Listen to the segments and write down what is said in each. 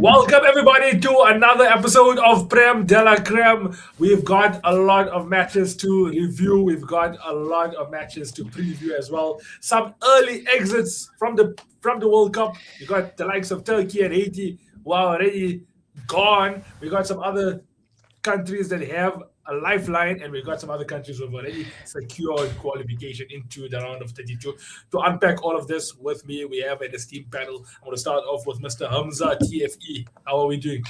Welcome everybody to another episode of Prem de la Creme. We've got a lot of matches to review. We've got a lot of matches to preview as well. Some early exits from the World Cup. We got the likes of Turkey and Haiti who are already gone. We got some other countries that have a lifeline, and we've got some other countries who have already secured qualification into the round of 32. To unpack all of this with me, we have an esteemed panel. I'm going to start off with Mr. Hamza TFE. How are we doing?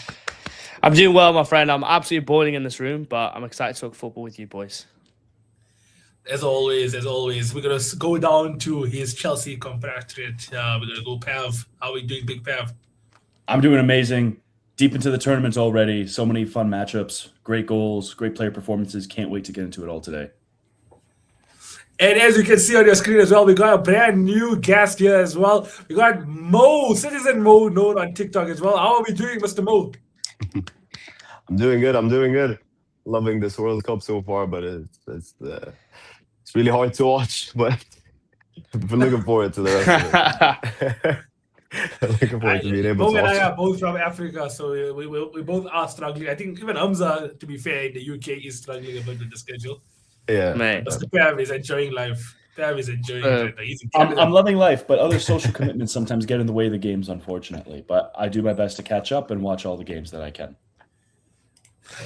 I'm doing well, my friend. I'm absolutely boiling in this room, but I'm excited to talk football with you boys. As always, we're going to go down to his Chelsea compatriot. We're going to go Pav. How are we doing, Big Pav? I'm doing amazing. Deep into the tournament already. So many fun matchups, great goals, great player performances. Can't wait to get into it all today. And as you can see on your screen as well, we got a brand new guest here as well. We got Mo, Citizen Mo, known on TikTok as well. How are we doing, Mr. Mo? I'm doing good. Loving this World Cup so far, but it's really hard to watch. But we're looking forward to the rest of it. Looking forward to being able Mo to and I watch. are both from Africa, so we both are struggling. I think even Hamza, to be fair, in the UK is struggling a bit with the schedule. Yeah, Mate. Mr. Pav is enjoying life. Pav is enjoying it. He's in I'm Canada. loving life, but other social commitments sometimes get in the way of the games, unfortunately. But I do my best to catch up and watch all the games that I can.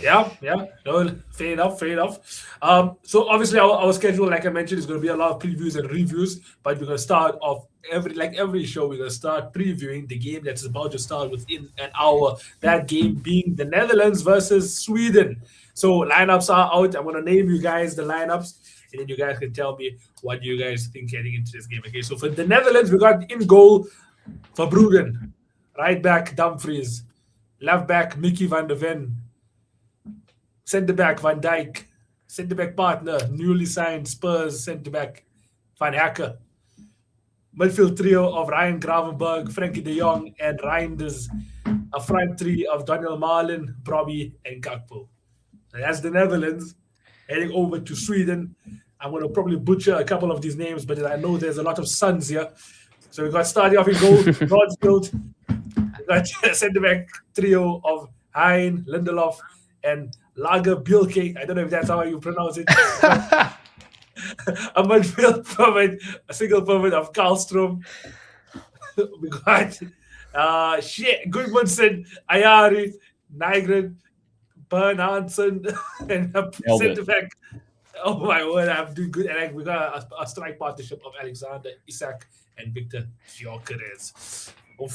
Yeah. No, fair enough. So obviously our schedule, like I mentioned, is going to be a lot of previews and reviews, but we're going to start off every show. We're going to start previewing the game that's about to start within an hour. That game being the Netherlands versus Sweden. So lineups are out. I'm going to name you guys the lineups, and then you guys can tell me what you guys think heading into this game. Okay, so for the Netherlands, we got in goal Verbruggen, right back Dumfries, left back Mickey van der Ven, centre back Van Dijk, centre back partner newly signed Spurs centre back Van Hacker, midfield trio of Ryan Gravenberg, Frankie de Jong, and Reinders, a front three of Daniel Marlin, Brobby, and Gakpo. So that's the Netherlands. Heading over to Sweden. I'm going to probably butcher a couple of these names, but I know there's a lot of sons here. So we got starting off in goal, Broadfield. We got centre back trio of Hein, Lindelof, and Lager Bielke. I don't know if that's how you pronounce it. A midfield forward, a single forward of Karlstrom. We got Gudmundsson, Ayari, Nygren, Bern Hansen, and a Nailed centre it. back. Oh my word, I'm doing good. And we got a strike partnership of Alexander Isak and Victor Gyökeres.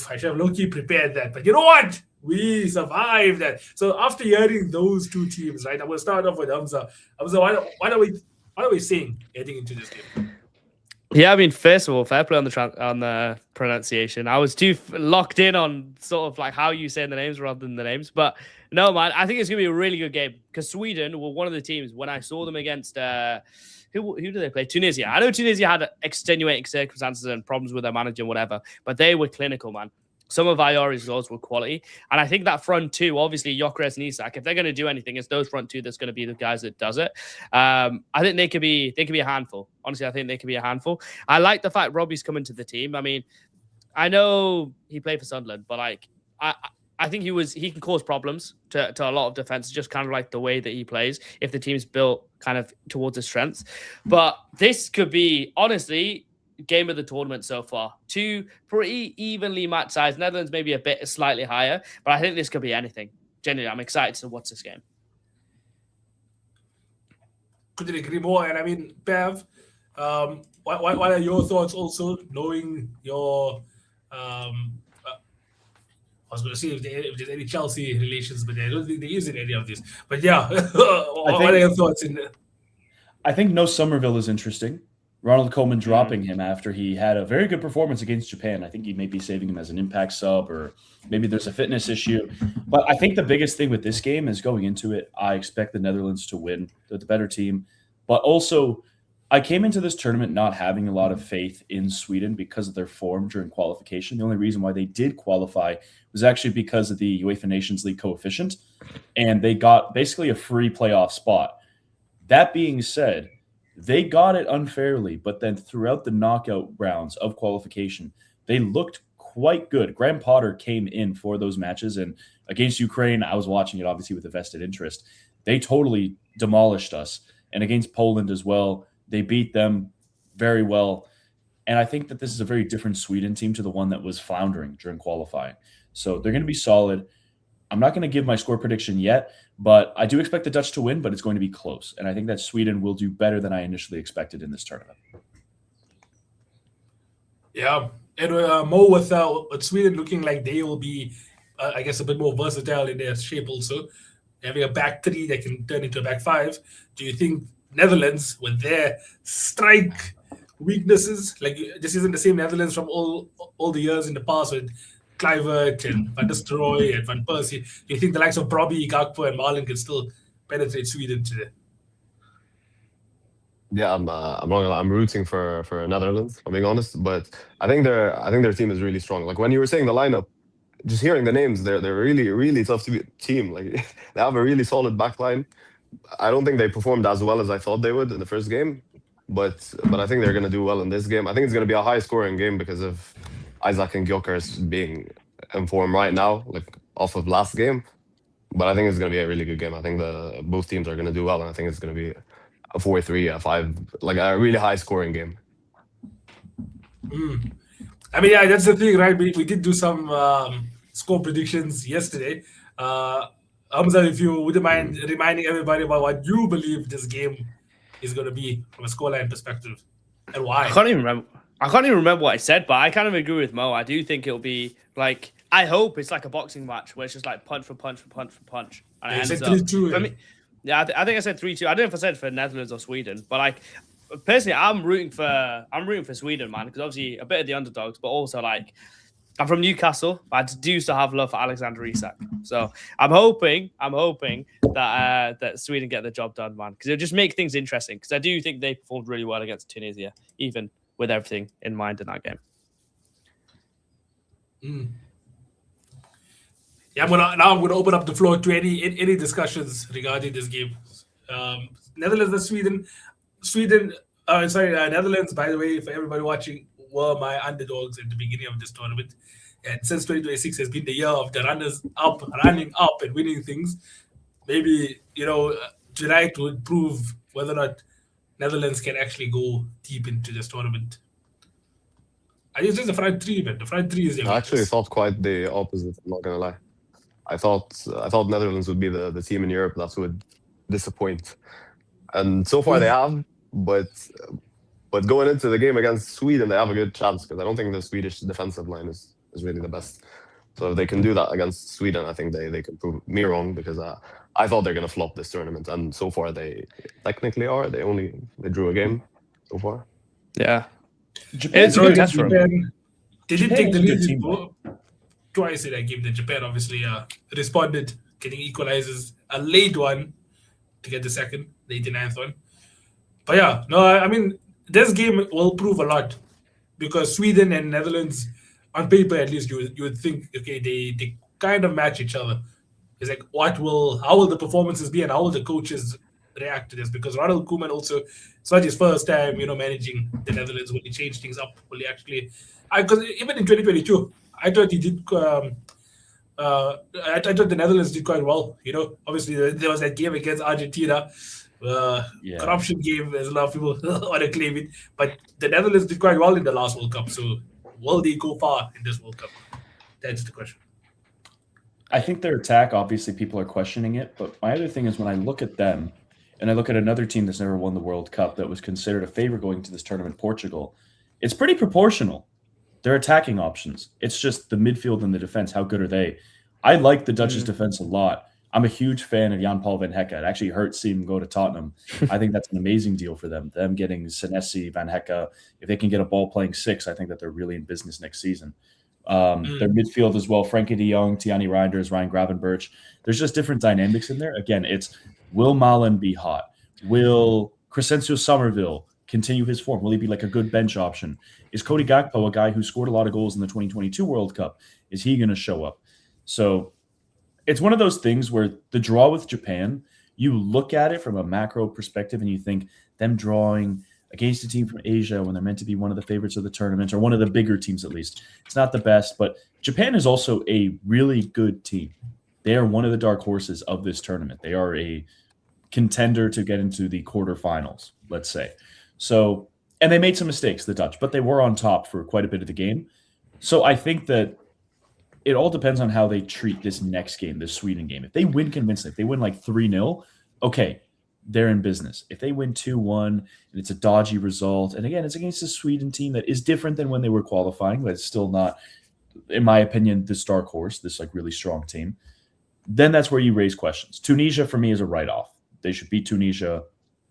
I should have low-key prepared that. But you know what? We survived that. So after hearing those two teams, right, I'm going to start off with Hamza. Hamza, what are we saying heading into this game? Yeah, I mean, first of all, fair play on the pronunciation. I was too locked in on sort of like how you say the names rather than the names. But no, man, I think it's going to be a really good game because Sweden were one of the teams when I saw them against who did they play? Tunisia. I know Tunisia had extenuating circumstances and problems with their manager and whatever, but they were clinical, man. Some of Ayari's goals were quality. And I think that front two, obviously, Gyökeres and Isak, if they're going to do anything, it's those front two that's going to be the guys that does it. I think they could be a handful. Honestly, I think they could be a handful. I like the fact Robbie's coming to the team. I mean, I know he played for Sunderland, but like I think he can cause problems to a lot of defense, just kind of like the way that he plays if the team's built kind of towards his strengths. But this could be, honestly, game of the tournament so far. Two pretty evenly matched sides. Netherlands maybe a bit slightly higher, but I think this could be anything. Genuinely, I'm excited to watch this game. Couldn't agree more. And I mean, Pav, what are your thoughts also, knowing your I was going to see if there's any Chelsea relations, but I don't think there isn't any of this. But yeah, what are your thoughts in there? I think no Somerville is interesting. Ronald Koeman dropping him after he had a very good performance against Japan. I think he may be saving him as an impact sub, or maybe there's a fitness issue. But I think the biggest thing with this game is going into it, I expect the Netherlands to win. They're the better team. But also, I came into this tournament not having a lot of faith in Sweden because of their form during qualification. The only reason why they did qualify was actually because of the UEFA Nations League coefficient, and they got basically a free playoff spot. That being said, they got it unfairly, but then throughout the knockout rounds of qualification, they looked quite good. Graham Potter came in for those matches, and against Ukraine, I was watching it obviously with a vested interest. They totally demolished us. And against Poland as well, they beat them very well. And I think that this is a very different Sweden team to the one that was floundering during qualifying. So they're going to be solid. I'm not going to give my score prediction yet, but I do expect the Dutch to win, but it's going to be close. And I think that Sweden will do better than I initially expected in this tournament. Yeah, and Mo, with Sweden looking like they will be, I guess, a bit more versatile in their shape also, having a back three that can turn into a back five. Do you think Netherlands, with their strike weaknesses, like this isn't the same Netherlands from all the years in the past with Kluivert and Van der Stroy and Van Persie, do you think the likes of Brobby, Gakpo, and Marlon can still penetrate Sweden today? Yeah, I'm not gonna lie, I'm rooting for Netherlands, if I'm being honest, but I think their team is really strong. Like when you were saying the lineup, just hearing the names, they're really, really tough to beat team. Like they have a really solid back line. I don't think they performed as well as I thought they would in the first game, but I think they're gonna do well in this game. I think it's gonna be a high scoring game because of Isaac and Gyökeres being in form right now, like off of last game. But I think it's gonna be a really good game. I think both teams are gonna do well, and I think it's gonna be a 4-3, a 5, like a really high scoring game. I mean, yeah, that's the thing, right? We did do some score predictions yesterday. Hamza, if you wouldn't mind reminding everybody about what you believe this game is going to be from a scoreline perspective and why. I can't even remember what I said, but I kind of agree with Mo. I do think it'll be like, I hope it's like a boxing match where it's just like punch for punch for punch for punch. And You it said ends up. 3-2. For me, yeah, I think I said 3-2. I don't know if I said for Netherlands or Sweden, but like personally, I'm rooting for Sweden, man, because obviously a bit of the underdogs, but also like I'm from Newcastle. But I do still have love for Alexander Isak, so I'm hoping that Sweden get the job done, man, because it'll just make things interesting. Because I do think they performed really well against Tunisia, even with everything in mind in that game. Yeah, I'm gonna open up the floor to any discussions regarding this game. Netherlands and Sweden. Netherlands, by the way, for everybody watching, were my underdogs at the beginning of this tournament. And since 2026 has been the year of the runners up, running up and winning things, maybe, tonight would prove whether or not Netherlands can actually go deep into this tournament. I think it's the front three, man. The front three is the I actually thought quite the opposite, I'm not gonna lie. I thought Netherlands would be the team in Europe that would disappoint. And so far they have, but going into the game against Sweden, they have a good chance because I don't think the Swedish defensive line is really the best. So if they can do that against Sweden, I think they can prove me wrong because I thought they're going to flop this tournament. And so far they technically are. They drew a game so far. Yeah. Japan's a good test for Japan, they did take the Japan's a good lead team, twice in that game. That Japan obviously responded, getting equalizers, a late one to get the second, the 89th one. But yeah, no, I mean, this game will prove a lot because Sweden and Netherlands, on paper at least, you would think, okay, they kind of match each other. It's like, how will the performances be and how will the coaches react to this? Because Ronald Koeman also, it's not his first time, managing the Netherlands. Will he change things up? Will he actually? Because even in 2022, I thought he did. I thought the Netherlands did quite well. Obviously there was that game against Argentina, corruption game. There's a lot of people want to claim it, but the Netherlands did quite well in the last World Cup. So will they go far in this World Cup? That's the question. I think their attack, obviously, people are questioning it. But my other thing is when I look at them and I look at another team that's never won the World Cup that was considered a favorite going to this tournament, Portugal, it's pretty proportional. Their attacking options. It's just the midfield and the defense. How good are they? I like the Dutch's defense a lot. I'm a huge fan of Jan-Paul van Hecke. It actually hurts seeing him go to Tottenham. I think that's an amazing deal for them. Them getting Senesi, Van Hecke. If they can get a ball playing six, I think that they're really in business next season. Their midfield as well, Frankie de Jong, Tiani Reinders, Ryan Gravenberch. There's just different dynamics in there. Again, it's will Malen be hot? Will Crescencio Somerville continue his form? Will he be like a good bench option? Is Cody Gakpo a guy who scored a lot of goals in the 2022 World Cup? Is he going to show up? So it's one of those things where the draw with Japan, you look at it from a macro perspective and you think them drawing against a team from Asia when they're meant to be one of the favorites of the tournament, or one of the bigger teams at least. It's not the best, but Japan is also a really good team. They are one of the dark horses of this tournament. They are a contender to get into the quarterfinals, let's say. So, and they made some mistakes, the Dutch, but they were on top for quite a bit of the game. So I think that it all depends on how they treat this next game, this Sweden game. If they win convincingly, if they win like 3-0, okay, they're in business. If they win 2-1 and it's a dodgy result, and again, it's against a Sweden team that is different than when they were qualifying, but it's still not, in my opinion, this dark horse, this like really strong team, then that's where you raise questions. Tunisia, for me, is a write-off. They should beat Tunisia.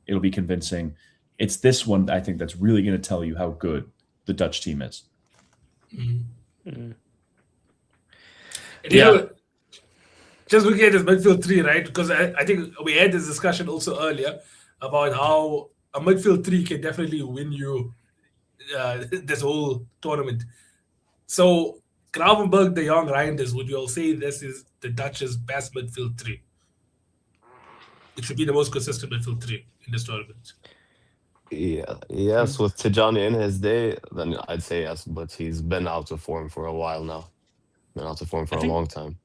It'll be convincing. It's this one, I think, that's really going to tell you how good the Dutch team is. And you know, just looking at this midfield three, right? Because I think we had this discussion also earlier about how a midfield three can definitely win you this whole tournament. So Gravenberg, De Jong, Reinders, would you all say this is the Dutch's best midfield three? It should be the most consistent midfield three in this tournament. Yeah, yes, with Tijani in his day, then I'd say yes, but he's been out of form for a while now. Been out of form for a long time.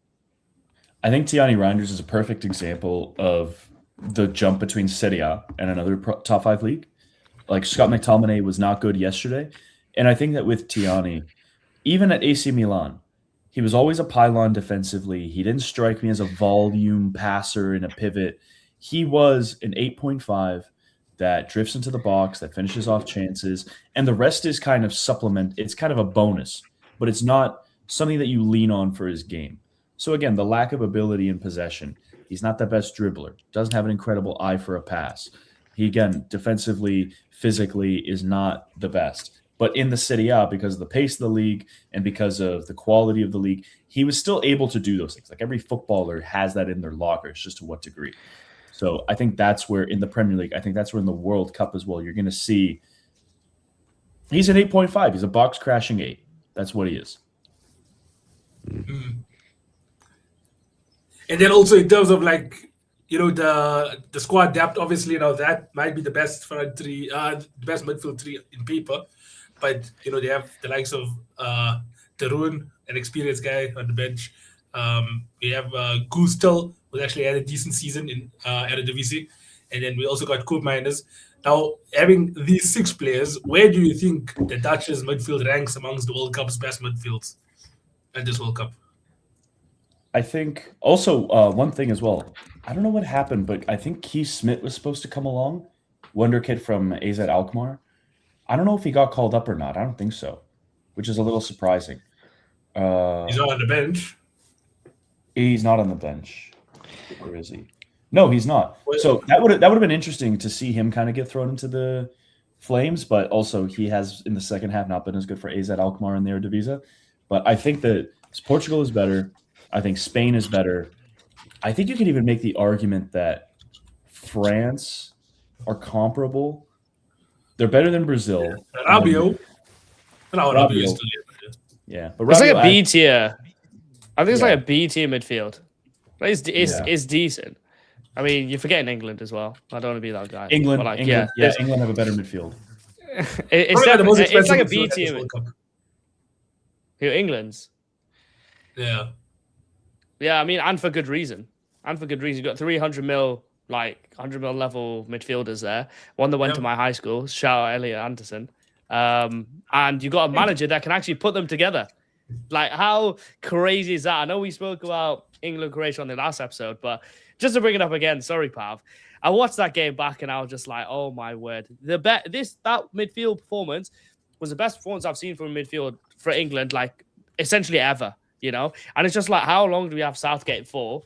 I think Tiani Reinders is a perfect example of the jump between Serie A and another top 5 league. Like Scott McTominay was not good yesterday. And I think that with Tiani, even at AC Milan, he was always a pylon defensively. He didn't strike me as a volume passer in a pivot. He was an 8.5 that drifts into the box, that finishes off chances, and the rest is kind of supplement. It's kind of a bonus, but it's not something that you lean on for his game. So again, the lack of ability in possession. He's not the best dribbler. Doesn't have an incredible eye for a pass. He, again, defensively, physically is not the best. But in the Serie A, because of the pace of the league and because of the quality of the league, he was still able to do those things. Like every footballer has that in their locker. It's just to what degree. So I think that's where in the Premier League, I think that's where in the World Cup as well, you're going to see he's an 8.5. He's a box crashing 8. That's what he is. And then also in terms of like, you know, the squad depth, obviously, you know, that might be the best front three, the best midfield three in paper. But, you know, they have the likes of Tarun, an experienced guy on the bench. We have Gustel, who actually had a decent season in Eredivisie. And then we also got Koopmeiners. Now, having these 6 players, where do you think the Dutch's midfield ranks amongst the World Cup's best midfields at this World Cup? I think also one thing as well. I don't know what happened, but I think Keith Smith was supposed to come along, wonder kid from AZ Alkmaar. I don't know if he got called up or not. I don't think so, which is a little surprising. He's not on the bench. He's not on the bench. Where is he? No, he's not. So that would have been interesting to see him kind of get thrown into the flames, but also he has in the second half not been as good for AZ Alkmaar in the Eredivisie. But I think that Portugal is better. I think Spain is better. I think you could even make the argument that France are comparable. They're better than Brazil. Rabiot. Rabiot is still here. Yeah, but It's Rabiot, like a B tier. I think it's Yeah. like a B tier midfield. It's decent. I mean, you're forgetting England as well. I don't want to be that guy. England, But like, England, yeah, England have a better midfield. it's Probably the most definitely it's like a expensive B midfield at this tier. World Cup. Who, England's? Yeah. Yeah, I mean, and for good reason. You've got 300 mil, like 100 mil level midfielders there. One that went to my high school. Shout out Elliot Anderson. And you got a manager that can actually put them together. Like, how crazy is that? I know we spoke about England Croatia on the last episode, but just to bring it up again, sorry, Pav. I watched that game back and I was just like, oh my word. That midfield performance was the best performance I've seen from midfield for England, like essentially ever, you know? And it's just like, how long do we have Southgate for?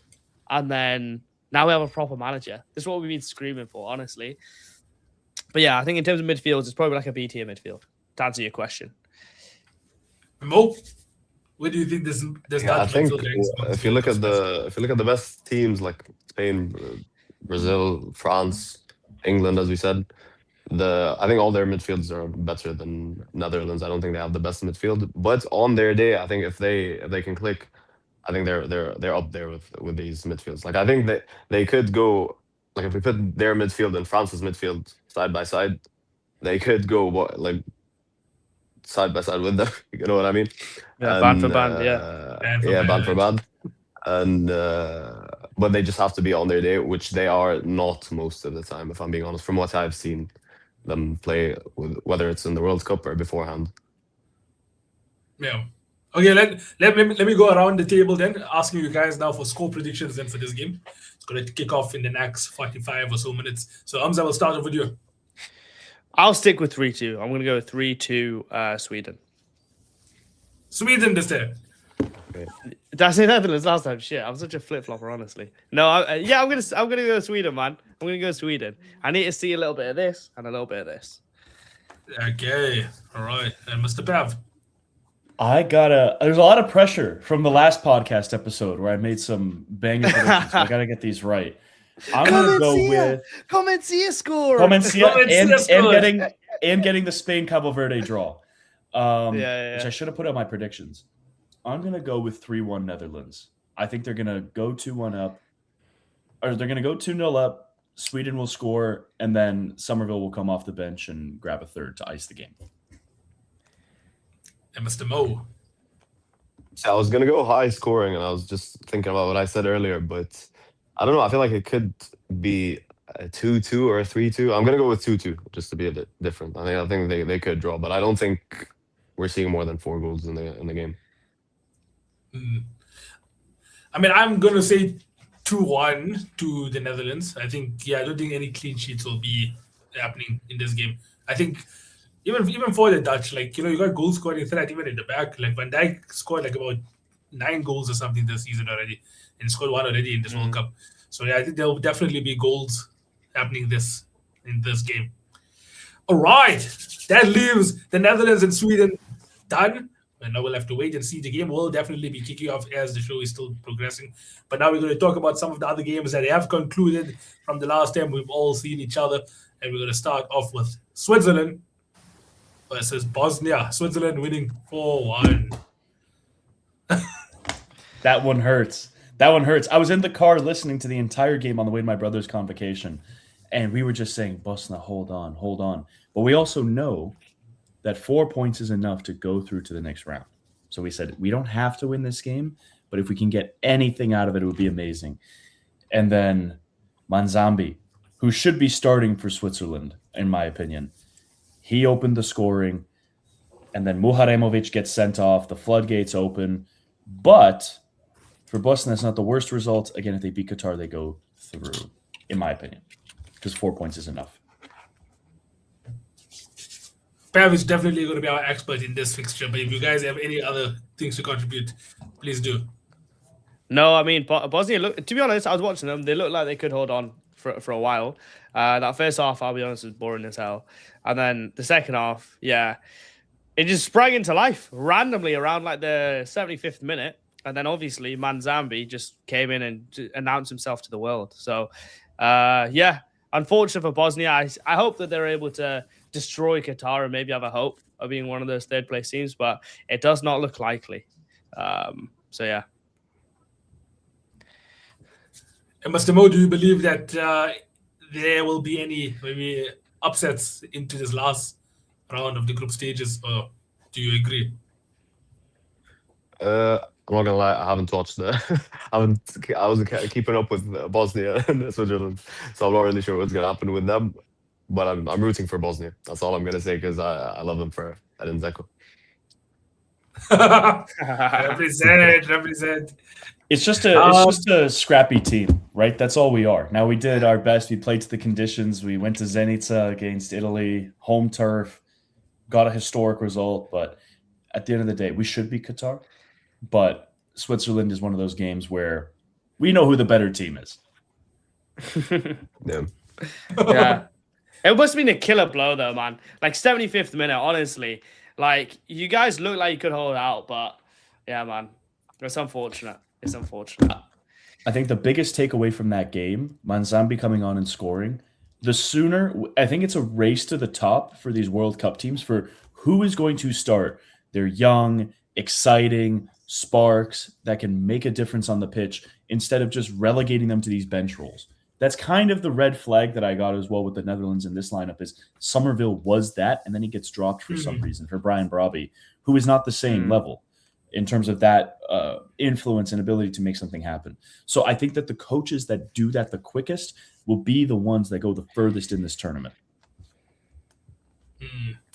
And then now we have a proper manager. This is what we've been screaming for, honestly. But yeah, I think in terms of midfields, it's probably like a B tier midfield, to answer your question. Mo, where do you think this I Dutch think midfield ranks? if you look at the best teams like Spain, Brazil, France, England, as we said, I think all their midfields are better than Netherlands. I don't think they have the best midfield, but on their day, I think if they can click, I think they're up there with these midfields. Like I think they could go, like if we put their midfield and France's midfield side by side, they could go like side by side with them. You know what I mean? Yeah, band for And band, yeah. yeah, band for band. And but they just have to be on their day, which they are not most of the time, if I'm being honest, from what I've seen them play, whether it's in the World Cup or beforehand. Yeah. Okay, let me go around the table then, asking you guys now for score predictions then for this game. It's going to kick off in the next 45 or so minutes. So, Hamza, we'll start off with you. I'll stick with 3-2. I'm going to go 3-2 Sweden. Sweden this time. Did I say Netherlands last time? Shit, I'm such a flip flopper, honestly. No, I'm gonna go Sweden, man. I'm gonna go Sweden. I need to see a little bit of this and a little bit of this. Okay, all right. And Mr. Pav. There's a lot of pressure from the last podcast episode where I made some banger predictions. So I gotta get these right. I'm gonna go with Comencia score. Comencia and getting the Spain Cabo Verde draw. Which I should have put on my predictions. I'm gonna go with 3-1 Netherlands. I think they're gonna go 2-1 up, or they're gonna go 2-0 up. Sweden will score, and then Somerville will come off the bench and grab a third to ice the game. And Mr. Mo. I was gonna go high scoring, and I was just thinking about what I said earlier, but I don't know. I feel like it could be a 2-2 or a 3-2. I'm gonna go with 2-2 just to be a bit different. I think they could draw, but I don't think we're seeing more than 4 goals in the game. I mean, I'm gonna say 2-1 to the Netherlands. I think, I don't think any clean sheets will be happening in this game. I think even for the Dutch, like, you got goal scoring threat even in the back. Like Van Dijk scored like about 9 goals or something this season already, and scored 1 already in this World Cup. So I think there will definitely be goals happening in this game. All right, that leaves the Netherlands and Sweden done. And now we'll have to wait and see. The game will definitely be kicking off as the show is still progressing. But now we're going to talk about some of the other games that have concluded from the last time we've all seen each other. And we're going to start off with Switzerland versus Bosnia. Switzerland winning 4-1. That one hurts. I was in the car listening to the entire game on the way to my brother's convocation. And we were just saying, Bosnia, hold on. But we also know that 4 points is enough to go through to the next round. So we said, we don't have to win this game, but if we can get anything out of it, it would be amazing. And then Manzambi, who should be starting for Switzerland, in my opinion, he opened the scoring, and then Muharemovic gets sent off. The floodgates open. But for Bosnia, it's not the worst result. Again, if they beat Qatar, they go through, in my opinion, because 4 points is enough. Pav is definitely going to be our expert in this fixture, but if you guys have any other things to contribute, please do. No, I mean, Bosnia, to be honest, I was watching them. They looked like they could hold on for a while. That first half, I'll be honest, was boring as hell. And then the second half, it just sprang into life randomly around like the 75th minute. And then obviously Manzambi just came in and announced himself to the world. So, unfortunate for Bosnia. I hope that they're able to destroy Qatar and maybe have a hope of being one of those third place teams, but it does not look likely. And Mr. Mo, do you believe that there will be any maybe upsets into this last round of the group stages, or do you agree? I'm not gonna lie, I haven't watched I wasn't keeping up with Bosnia and Switzerland, so I'm not really sure what's gonna happen with them. But I'm rooting for Bosnia. That's all I'm gonna say, because I love them for Edin Dzeko. Represent. It's just a scrappy team, right? That's all we are. Now, we did our best. We played to the conditions. We went to Zenica against Italy, home turf, got a historic result. But at the end of the day, we should be Qatar. But Switzerland is one of those games where we know who the better team is. Yeah. It must have been a killer blow, though, man. Like, 75th minute, honestly. Like, you guys look like you could hold out, but yeah, man. It's unfortunate. I think the biggest takeaway from that game, Manzambi coming on and scoring, I think it's a race to the top for these World Cup teams for who is going to start. They're young, exciting, sparks that can make a difference on the pitch instead of just relegating them to these bench roles. That's kind of the red flag that I got as well with the Netherlands in this lineup is Somerville was that, and then he gets dropped for some reason for Brian Brobby, who is not the same level in terms of that influence and ability to make something happen. So I think that the coaches that do that the quickest will be the ones that go the furthest in this tournament.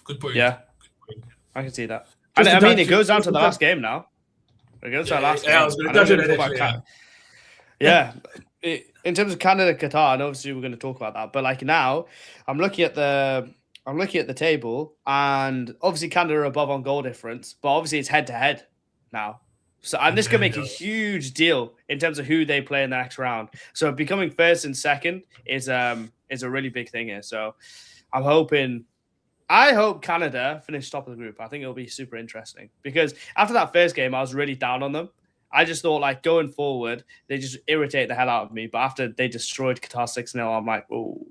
Good point. Yeah, Good point. I can see that. Just And to I mean, touch it goes it- down to the last game now. It goes to the last game. I was going I to know touch we're on gonna that. talk about Actually, yeah. In terms of Canada, Qatar, and obviously we're going to talk about that. But like now, I'm looking at the table, and obviously Canada are above on goal difference, but obviously it's head to head now. So and this could make a huge deal in terms of who they play in the next round. So becoming first and second is a really big thing here. So I hope Canada finish top of the group. I think it'll be super interesting because after that first game, I was really down on them. I just thought, like, going forward, they just irritate the hell out of me. But after they destroyed Qatar 6-0, I'm like, oh,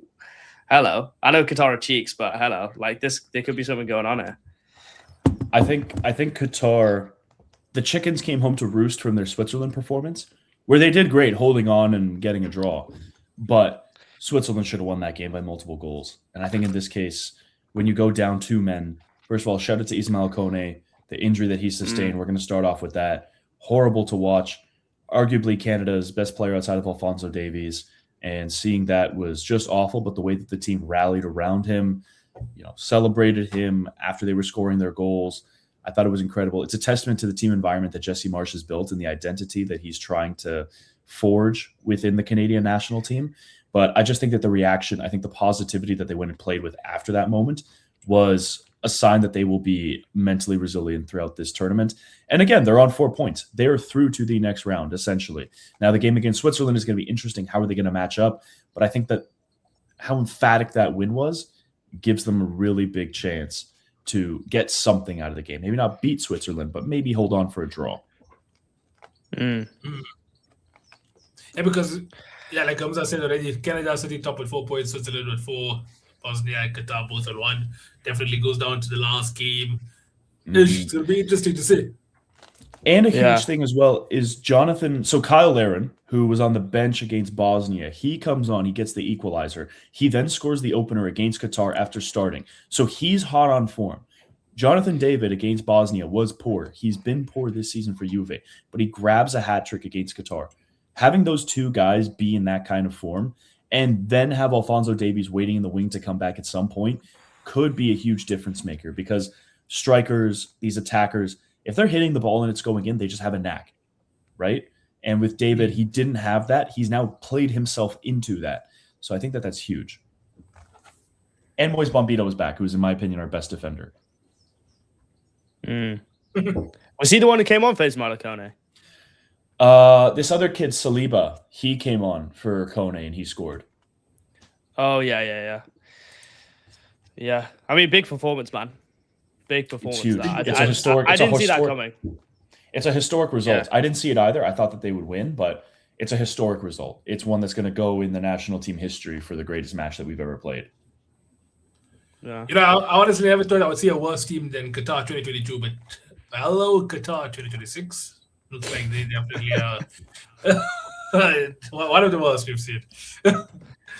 hello. I know Qatar are cheeks, but hello. Like, there could be something going on here. I think Qatar, the chickens came home to roost from their Switzerland performance, where they did great holding on and getting a draw. But Switzerland should have won that game by multiple goals. And I think in this case, when you go down 2 men, first of all, shout out to Ismail Kone, the injury that he sustained. We're going to start off with that. Horrible to watch. Arguably Canada's best player outside of Alphonso Davies. And seeing that was just awful. But the way that the team rallied around him, celebrated him after they were scoring their goals, I thought it was incredible. It's a testament to the team environment that Jesse Marsh has built and the identity that he's trying to forge within the Canadian national team. But I just think that the reaction, I think the positivity that they went and played with after that moment was a sign that they will be mentally resilient throughout this tournament. And again, they're on 4 points. They're through to the next round, essentially. Now, the game against Switzerland is going to be interesting. How are they going to match up? But I think that how emphatic that win was gives them a really big chance to get something out of the game. Maybe not beat Switzerland, but maybe hold on for a draw. Yeah, because, like Hamza said already, Canada sitting top with 4 points, Switzerland with 4, Bosnia and Qatar both on 1. Definitely goes down to the last game. It's going to be interesting to see. And a huge thing as well is Jonathan. So Kyle Larin, who was on the bench against Bosnia, he comes on, he gets the equalizer. He then scores the opener against Qatar after starting. So he's hot on form. Jonathan David against Bosnia was poor. He's been poor this season for Juve, but he grabs a hat trick against Qatar. Having those 2 guys be in that kind of form and then have Alphonso Davies waiting in the wing to come back at some point could be a huge difference maker because strikers, these attackers, if they're hitting the ball and it's going in, they just have a knack, right? And with David, he didn't have that. He's now played himself into that. So I think that that's huge. And Moise Bombito is back, who's, in my opinion, our best defender. Was he the one who came on for Ismail Kone? This other kid, Saliba, he came on for Kone and he scored. Oh, yeah. Yeah. I mean, big performance, man. Big performance. It's huge. I didn't see that coming. It's a historic result. Yeah. I didn't see it either. I thought that they would win, but it's a historic result. It's one that's going to go in the national team history for the greatest match that we've ever played. Yeah. I honestly never thought I would see a worse team than Qatar 2022, but hello, Qatar 2026. Looks like they definitely are one of the worst we've seen.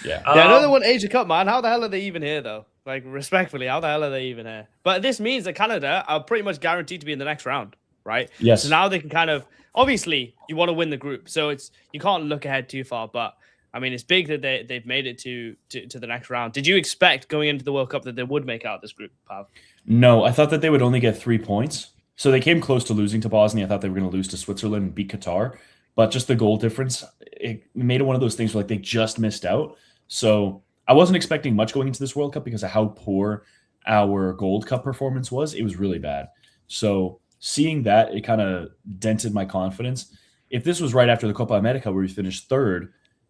Another one, Asia Cup, man. How the hell are they even here, though? Like, respectfully, how the hell are they even here? But this means that Canada are pretty much guaranteed to be in the next round, right? Yes. So now they can kind of, obviously, you want to win the group, so you can't look ahead too far. But I mean, it's big that they've made it to the next round. Did you expect going into the World Cup that they would make out this group, Pav? No, I thought that they would only get 3 points. So they came close to losing to Bosnia. I thought they were going to lose to Switzerland and beat Qatar. But just the goal difference, it made it one of those things where like they just missed out. So I wasn't expecting much going into this World Cup because of how poor our Gold Cup performance was. It was really bad. So seeing that, it kind of dented my confidence. If this was right after the Copa America where we finished 3rd,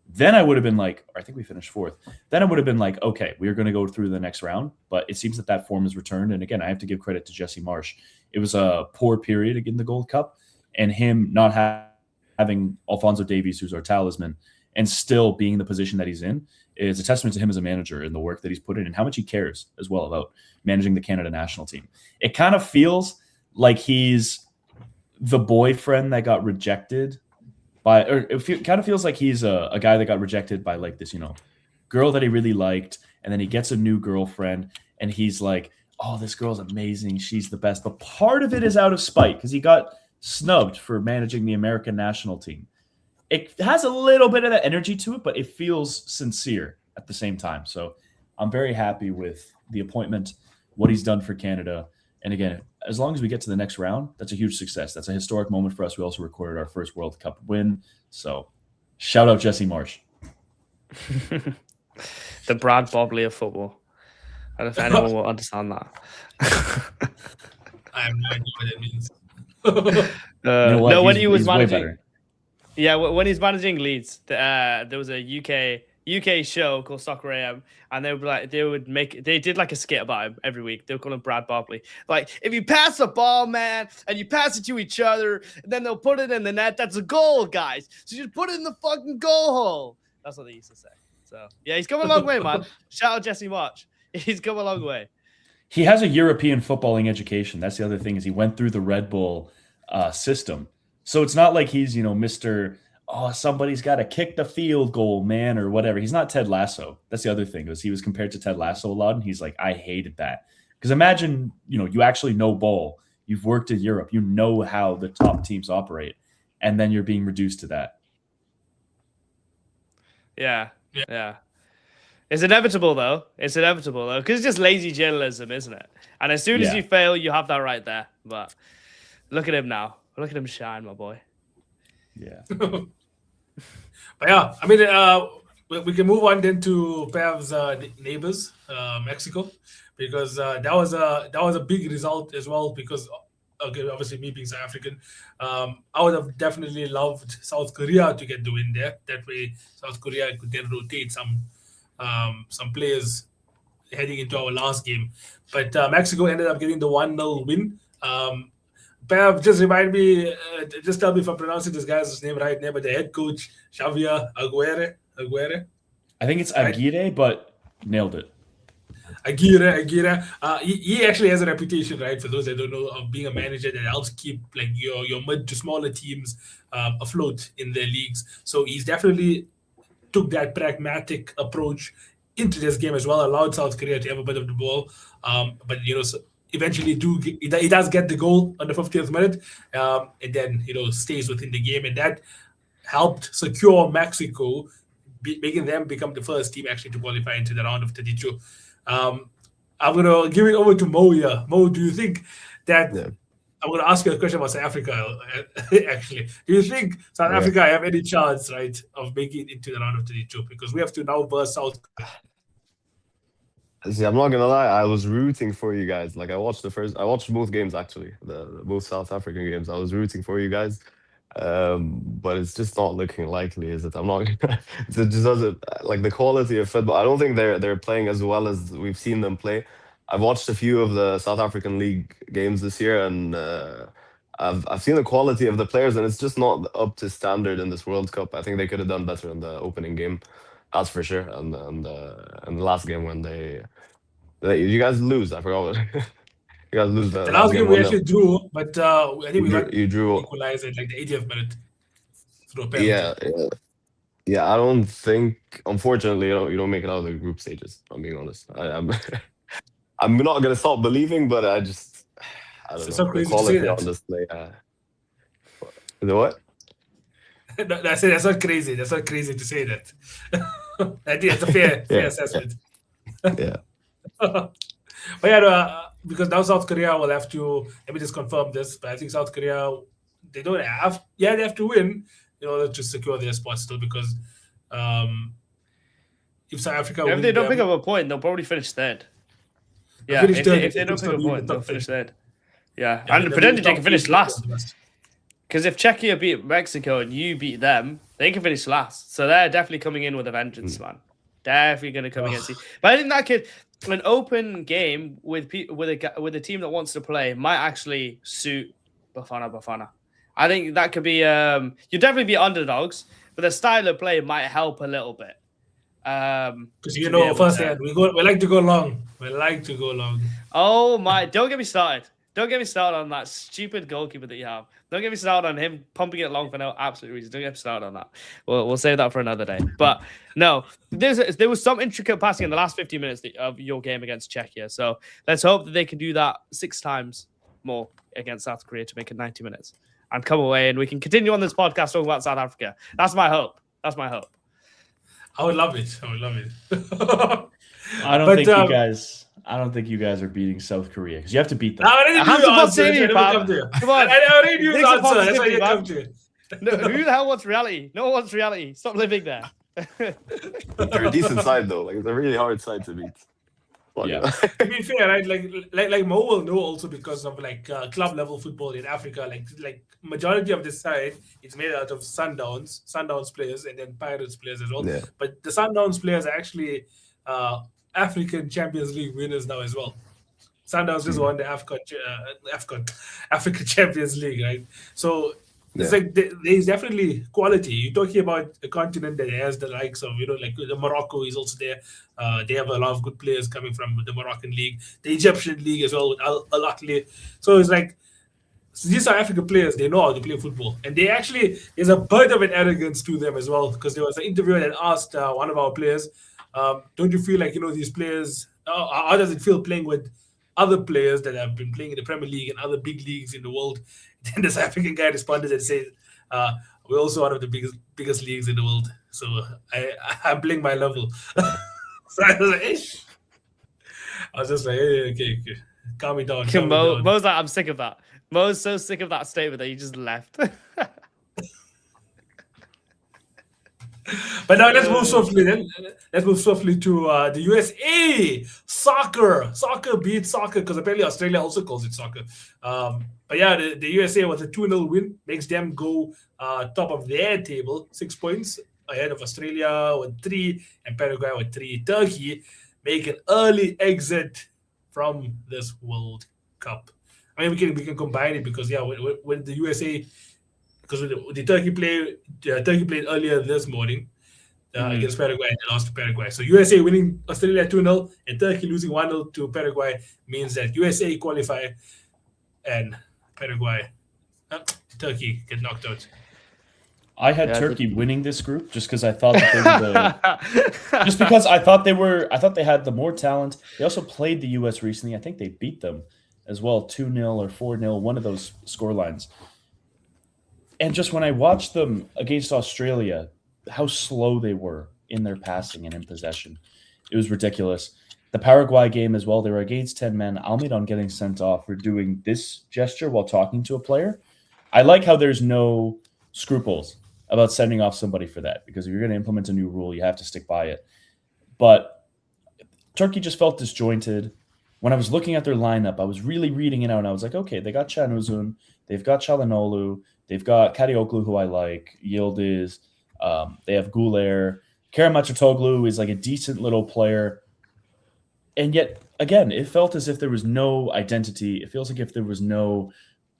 then I would have been like, or I think we finished 4th. Then I would have been like, okay, we are going to go through the next round. But it seems that form has returned. And again, I have to give credit to Jesse Marsh. It was a poor period in the Gold Cup, and him not having Alphonso Davies, who's our talisman, and still being in the position that he's in is a testament to him as a manager and the work that he's put in and how much he cares as well about managing the Canada national team. It kind of feels like he's the boyfriend that got rejected or it kind of feels like he's a guy that got rejected by like this, girl that he really liked, and then he gets a new girlfriend, and he's like, oh, this girl's amazing, she's the best. But part of it is out of spite because he got snubbed for managing the American national team. It has a little bit of that energy to it, but it feels sincere at the same time. So I'm very happy with the appointment, what he's done for Canada. And again, as long as we get to the next round, that's a huge success. That's a historic moment for us. We also recorded our first World Cup win. So shout out Jesse Marsh. The Brad Bobley of football. I don't know if anyone will understand that. I have no idea what that means. No, when he was he's way managing, better. yeah, when he's managing Leeds, there was a UK show called Soccer AM, and they did like a skit about him every week. They would call him Brad Bobley. Like, if you pass a ball, man, and you pass it to each other, and then they'll put it in the net, that's a goal, guys. So just put it in the fucking goal hole. That's what they used to say. So yeah, he's come a long way, man. Shout out Jesse March. He's come a long way. He has a European footballing education. That's the other thing, is he went through the Red Bull system. So it's not like he's, Mr. Oh, somebody's got to kick the field goal, man, or whatever. He's not Ted Lasso. That's the other thing, was he was compared to Ted Lasso a lot, and he's like, I hated that. Because imagine, you actually know ball. You've worked in Europe. You know how the top teams operate, and then you're being reduced to that. Yeah. It's inevitable, though. Because it's just lazy journalism, isn't it? And as soon as you fail, you have that right there. But look at him now. Look at him shine, my boy. Yeah. But yeah, I mean, we can move on then to Pev's neighbors, Mexico, because that was a big result as well. Because obviously me being South African, I would have definitely loved South Korea to get the win there. That way, South Korea could then rotate some players heading into our last game. But Mexico ended up getting the 1-0 win. Bev, just remind me, just tell me if I'm pronouncing this guy's name right now, but the head coach, Xavier Aguirre. I think it's Aguirre, but nailed it. Aguirre. He actually has a reputation, right, for those that don't know, of being a manager that helps keep like your mid to smaller teams afloat in their leagues. So he's definitely took that pragmatic approach into this game as well, allowed South Korea to have a bit of the ball. But eventually he does get the goal on the 50th minute, and then stays within the game, and that helped secure Mexico, making them become the first team actually to qualify into the round of 32. I'm gonna give it over to Mo here. Mo, do you think that? Yeah. I'm gonna ask you a question about South Africa. Actually, do you think South Africa have any chance, right, of making it into the round of 32? Because we have to now verse South Korea. See, I'm not gonna lie. I was rooting for you guys. Like I watched both games actually, both South African games. I was rooting for you guys, but it's just not looking likely, is it? I'm not. It just doesn't like the quality of football. I don't think they're playing as well as we've seen them play. I've watched a few of the South African League games this year, and I've seen the quality of the players, and it's just not up to standard in this World Cup. I think they could have done better in the opening game, that's for sure. And the last game when you guys lose, I forgot what you guys lose. The last game we actually drew, but I think you drew equalized at like the 80th minute through a penalty. Yeah. I don't think, unfortunately, you don't make it out of the group stages. I'm being honest. I'm not gonna stop believing, but I don't know. So crazy the quality to say that. on display. The what? No, that's not crazy. That's not crazy to say that. I think it's a fair assessment. Yeah. But yeah, because now South Korea will have to. Let me just confirm this. But I think South Korea, they have to win in order to secure their spot still. Because if South Africa, if they don't pick up a point, they'll probably finish third. Yeah, if they don't pick up a point, they'll finish third. Yeah, and pretend they can finish last. Because if Czechia beat Mexico and you beat them, they can finish last. So they're definitely coming in with a vengeance, man. Definitely going to come against you. But I think that an open game with a team that wants to play might actually suit Bafana. I think that could be you'd definitely be underdogs, but the style of play might help a little bit. Because firsthand we like to go long. We like to go long. Oh my! Don't get me started. Don't get me started on that stupid goalkeeper that you have. Don't get me started on him pumping it long for no absolute reason. Don't get me started on that. We'll save that for another day. But no, there was some intricate passing in the last 50 minutes of your game against Czechia. So let's hope that they can do that 6 times more against South Korea to make it 90 minutes and come away and we can continue on this podcast talking about South Africa. That's my hope. That's my hope. I would love it. I would love it. I don't think you guys. I don't think you guys are beating South Korea because you have to beat them. I already knew your answer. Come on. I already knew your answer. That's why you come to it. No, who the hell wants reality? No one wants reality. Stop living there. They're a decent side though. Like it's a really hard side to beat. But, Yeah. To be fair, right? Like Mo will know also because of like club level football in Africa. Like majority of this side, it's made out of Sundowns players, and then Pirates players as well. Yeah. But the Sundowns players are actually African Champions League winners now as well. Sundowns just won the African Champions League, right? So it's like there's definitely quality. You're talking about a continent that has the likes of, like the Morocco is also there. They have a lot of good players coming from the Moroccan league, the Egyptian league as well with Al Ahly. So it's like these are African players. They know how to play football, and they actually there's a bit of an arrogance to them as well because there was an interviewer that asked one of our players, "Don't you feel like these players? How does it feel playing with other players that have been playing in the Premier League and other big leagues in the world?" Then this African guy responded and said, "We're also one of the biggest leagues in the world, so I'm playing my level." So I was like, "Ish." I was just like, "Hey, okay, calm me down." Mo's like, I'm sick of that. Mo's so sick of that statement that he just left. But now let's move swiftly. Then let's move swiftly to the USA. Soccer beats soccer because apparently Australia also calls it soccer. But yeah, the USA with a 2-0 win makes them go top of their table, 6 points ahead of Australia with 3 and Paraguay with 3. Turkey make an early exit from this World Cup. I mean, we can combine it because with the USA. Because the Turkey played earlier this morning against Paraguay and they lost to Paraguay. So USA winning Australia 2-0 and Turkey losing 1-0 to Paraguay means that USA qualify and Turkey get knocked out. I had Turkey winning this group just because I thought that they were just because I thought they had the more talent. They also played the US recently. I think they beat them as well, 2-0 or 4-0, one of those score lines. And just when I watched them against Australia, how slow they were in their passing and in possession. It was ridiculous. The Paraguay game as well, they were against 10 men. Almiron getting sent off for doing this gesture while talking to a player. I like how there's no scruples about sending off somebody for that, because if you're going to implement a new rule, you have to stick by it. But Turkey just felt disjointed. When I was looking at their lineup, I was really reading it out, and I was like, okay, they got Can Uzun, they've got Çalhanoğlu, they've got Karaoglu, who I like, Yildiz, they have Güler. Kerem Atatürkoğlu is like a decent little player. And yet, again, it felt as if there was no identity. It feels like if there was no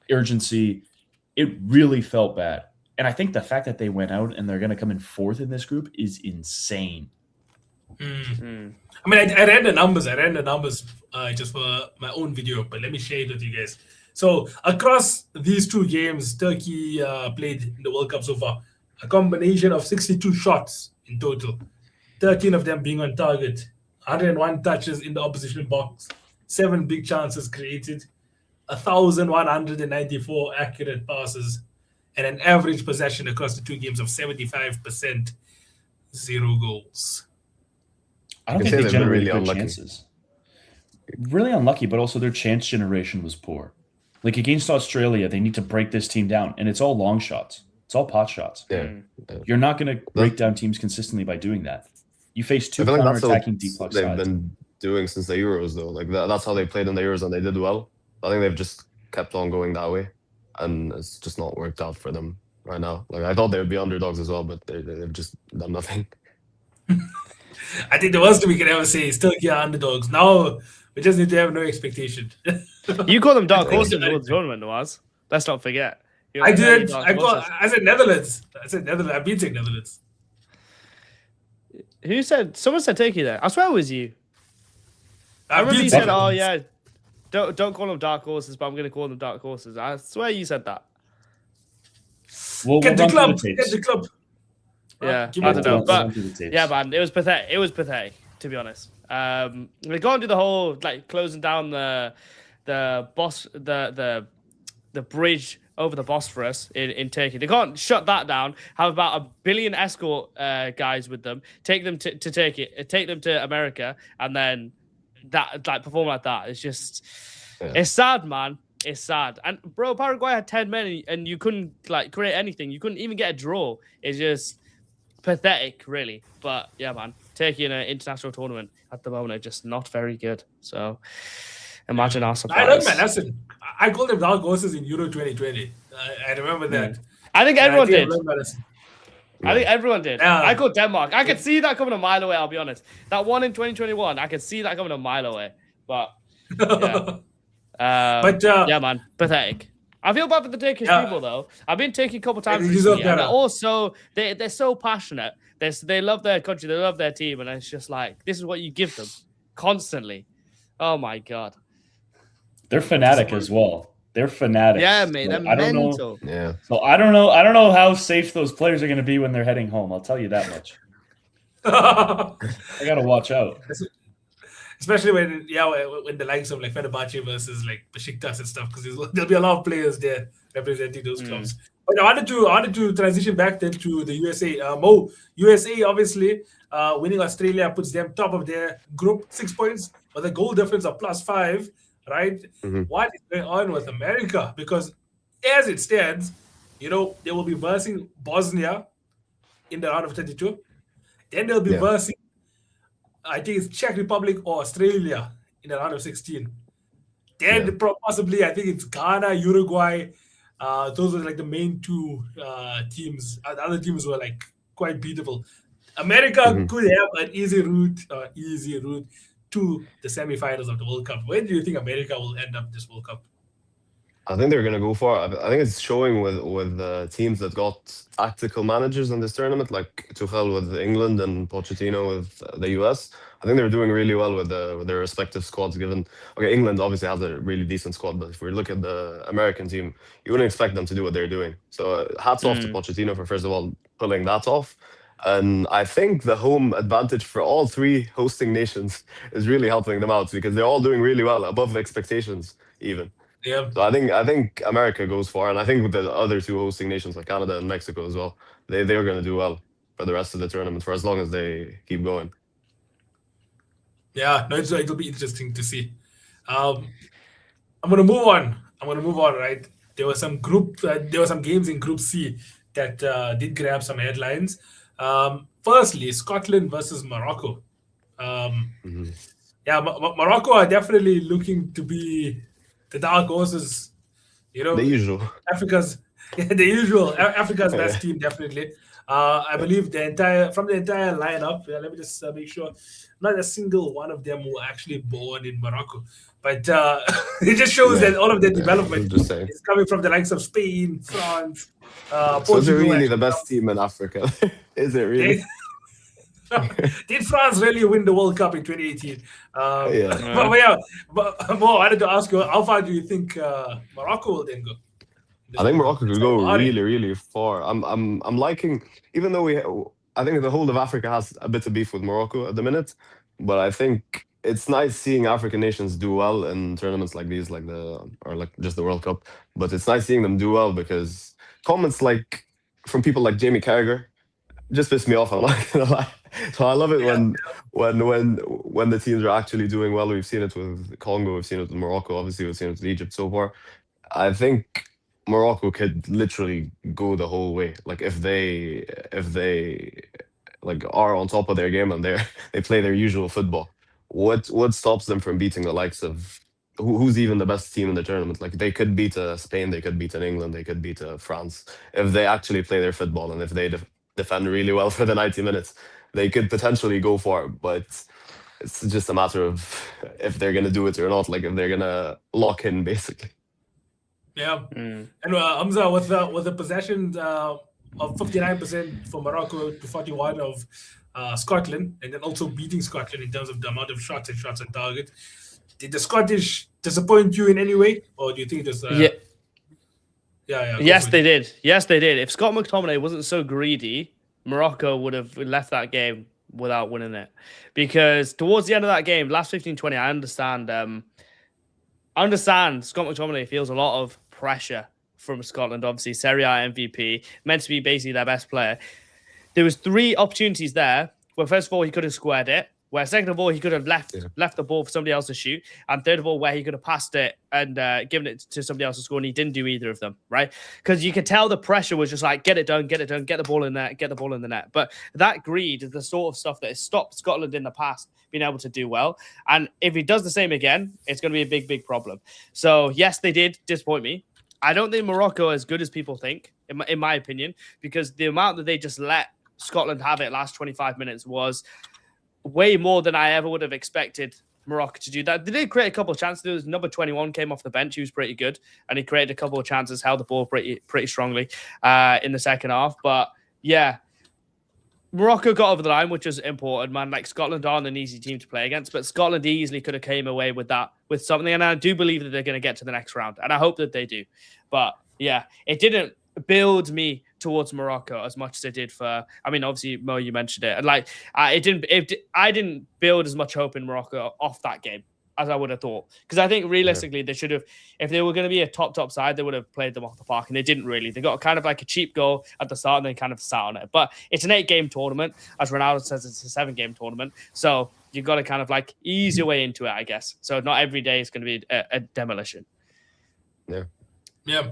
urgency. It really felt bad. And I think the fact that they went out and they're going to come in 4th in this group is insane. I mean, I ran the numbers. Just for my own video, but let me share it with you guys. So across these 2 games, Turkey played in the World Cup so far, a combination of 62 shots in total, 13 of them being on target, 101 touches in the opposition box, 7 big chances created, 1,194 accurate passes, and an average possession across the 2 games of 75%, 0 goals. I don't think they generated really good chances. Really unlucky, but also their chance generation was poor. Like against Australia, they need to break this team down, and it's all long shots. It's all pot shots. Yeah. You're not going to break down teams consistently by doing that. You face 2 counter-attacking deep block sides. They've been doing since the Euros, though. Like that's how they played in the Euros, and they did well. I think they've just kept on going that way, and it's just not worked out for them right now. Like I thought they would be underdogs as well, but they've just done nothing. I think the worst we can ever say is Turkey are underdogs. Now we just need to have no expectation. You call them dark horses in the tournament, was? Let's not forget. I did. I said Netherlands. I've been saying Netherlands. Who said? Someone said Turkey there. I swear it was you. I remember you said, "Oh yeah, don't call them dark horses, but I'm going to call them dark horses. I swear you said that. We'll Get the run through club. tapes. Get the club. Yeah, give me I the don't know, We'll club. but run through the tapes. yeah, man, it was pathetic. It was pathetic, to be honest. They go and do the whole like closing down the bridge over the Bosphorus in Turkey. They can't shut that down. Have about 1 billion escort guys with them. Take them to Turkey. Take them to America, and then that like perform like that. It's just, it's sad, man. It's sad. And bro, Paraguay had 10 men, and you couldn't like create anything. You couldn't even get a draw. It's just pathetic, really. But yeah, man, Turkey in an international tournament at the moment are just not very good. So imagine our I surprise. know, man. Listen, I called them dark horses in Euro 2020. I remember that. I think And everyone think I did. remember this. I think everyone did. Yeah. I called Denmark. I could see that coming a mile away, I'll be honest. That one in 2021, I could see that coming a mile away. But yeah. Yeah, man, pathetic. I feel bad for the Turkish people though. I've been to Turkey a couple times they deserve recently, and better. they're so passionate. They love their country, they love their team, and it's just like this is what you give them constantly. Oh my god. They're fanatic as well. They're fanatics. Yeah, mate, So they're I don't know. mental. Yeah. So I don't know how safe those players are going to be when they're heading home. I'll tell you that much. I got to watch out. Especially when the likes of like Fenerbahce versus like Besiktas and stuff, because there'll be a lot of players there representing those clubs. But I wanted to transition back then to the USA. USA obviously winning Australia puts them top of their group, 6 points, with a goal difference of +5. Right? What is going on with America? Because as it stands, they will be versing Bosnia in the round of 32. Then they'll be versing, I think it's Czech Republic or Australia in the round of 16. Then possibly, I think it's Ghana, Uruguay. Those were like the main two teams. The other teams were like quite beatable. America could have an easy route to the semifinals of the World Cup. Where do you think America will end up this World Cup? I think they're gonna go far. I think it's showing with teams that got tactical managers in this tournament, like Tuchel with England and Pochettino with the US. I think they're doing really well with their respective squads. Given England obviously has a really decent squad, but if we look at the American team, you wouldn't expect them to do what they're doing. So hats off to Pochettino for first of all pulling that off. And I think the home advantage for all three hosting nations is really helping them out because they're all doing really well, above expectations even. Yeah. So I think America goes far, and I think with the other two hosting nations like Canada and Mexico as well, they're going to do well for the rest of the tournament for as long as they keep going. Yeah, no, it'll be interesting to see. I'm gonna move on. Right, there were some games in Group C that did grab some headlines. Firstly, Scotland versus Morocco. Morocco are definitely looking to be the dark horses, The usual. Africa's best team, definitely. I believe the entire lineup. Let me just make sure not a single one of them were actually born in Morocco, but it just shows that all of their development is coming from the likes of Spain, France, Portugal. So is it really the best team in Africa? Is it really? Did France really win the World Cup in 2018? But Mo, I wanted to ask you, how far do you think Morocco will then go? I think Morocco could go really, really far. I'm liking, even though I think the whole of Africa has a bit of beef with Morocco at the minute, but I think it's nice seeing African nations do well in tournaments like these, like just the World Cup. But it's nice seeing them do well because comments like from people like Jamie Carragher just piss me off. I'm not gonna lie. So I love it when the teams are actually doing well. We've seen it with Congo, we've seen it with Morocco, obviously we've seen it with Egypt so far. I think Morocco could literally go the whole way. Like if they like are on top of their game and they play their usual football. What stops them from beating the likes of who's even the best team in the tournament? Like they could beat Spain, they could beat England, they could beat France if they actually play their football and if they defend really well for the 90 minutes. They could potentially go far, but it's just a matter of if they're gonna do it or not. Like if they're gonna lock in, basically. Yeah, and Hamza with the possession of 59% for Morocco to 41 of Scotland, and then also beating Scotland in terms of the amount of shots on target. Did the Scottish disappoint you in any way, or do you think it was? Yeah. Yes, they did. Yes, they did. If Scott McTominay wasn't so greedy, Morocco would have left that game without winning it. Because towards the end of that game, last 15-20, I understand Scott McTominay feels a lot of pressure from Scotland. Obviously, Serie A MVP, meant to be basically their best player. There was 3 opportunities there where, first of all, he could have squared it. Where, second of all, he could have left the ball for somebody else to shoot. And third of all, where he could have passed it and given it to somebody else to score. And he didn't do either of them, right? Because you could tell the pressure was just like, get it done, get the ball in there, get the ball in the net. But that greed is the sort of stuff that has stopped Scotland in the past being able to do well. And if he does the same again, it's going to be a big, big problem. So, yes, they did disappoint me. I don't think Morocco are as good as people think, in my opinion, because the amount that they just let Scotland have it last 25 minutes was way more than I ever would have expected Morocco to do that. They did create a couple of chances. There was number 21 came off the bench. He was pretty good, and he created a couple of chances, held the ball pretty strongly in the second half. But yeah, Morocco got over the line, which is important, man. Like, Scotland aren't an easy team to play against, but Scotland easily could have came away with something, and I do believe that they're going to get to the next round, and I hope that they do. But yeah, it didn't build me towards Morocco as much as it did for, I mean, obviously, Mo, you mentioned it. And like, I didn't build as much hope in Morocco off that game as I would have thought. Because I think realistically, they should have, if they were going to be a top side, they would have played them off the park. And they didn't really. They got kind of like a cheap goal at the start and then kind of sat on it. But it's an 8-game tournament. As Ronaldo says, it's a 7-game tournament. So you've got to kind of like ease your way into it, I guess. So not every day is going to be a demolition. Yeah.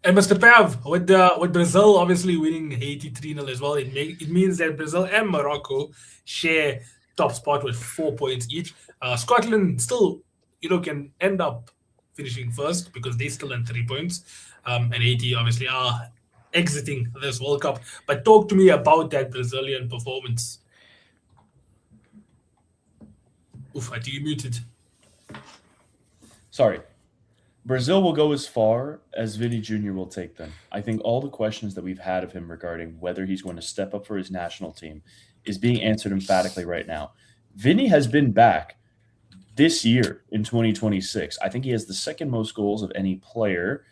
And Mr. Pav, with Brazil obviously winning Haiti 3-0 as well, it means that Brazil and Morocco share top spot with 4 points each. Scotland still, can end up finishing first because they still have 3 points. And Haiti obviously are exiting this World Cup. But talk to me about that Brazilian performance. Oof, I think you muted. Sorry. Brazil will go as far as Vini Jr. will take them. I think all the questions that we've had of him regarding whether he's going to step up for his national team is being answered emphatically right now. Vini has been back this year in 2026. I think he has the second most goals of any player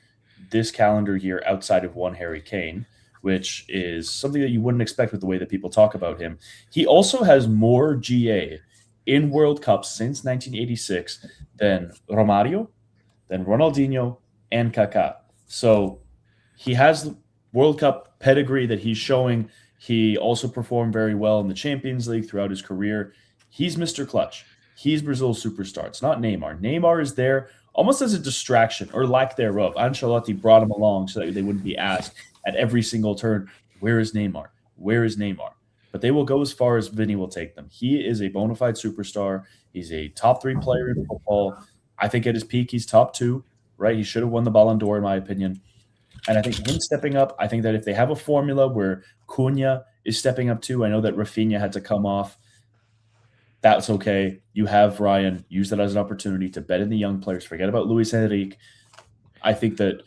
this calendar year outside of one Harry Kane, which is something that you wouldn't expect with the way that people talk about him. He also has more GA in World Cups since 1986 than Romario, than Ronaldinho, and Kaká. So he has World Cup pedigree that he's showing. He also performed very well in the Champions League throughout his career. He's Mr. Clutch. He's Brazil's superstar. It's not Neymar. Neymar is there almost as a distraction or lack thereof. Ancelotti brought him along so that they wouldn't be asked at every single turn, where is Neymar? Where is Neymar? But they will go as far as Vini will take them. He is a bona fide superstar. He's a top 3 player in football. I think at his peak, he's top 2, right? He should have won the Ballon d'Or, in my opinion. And I think him stepping up, I think that if they have a formula where Cunha is stepping up too, I know that Rafinha had to come off. That's okay. You have Ryan. Use that as an opportunity to bet in the young players. Forget about Luis Enrique. I think that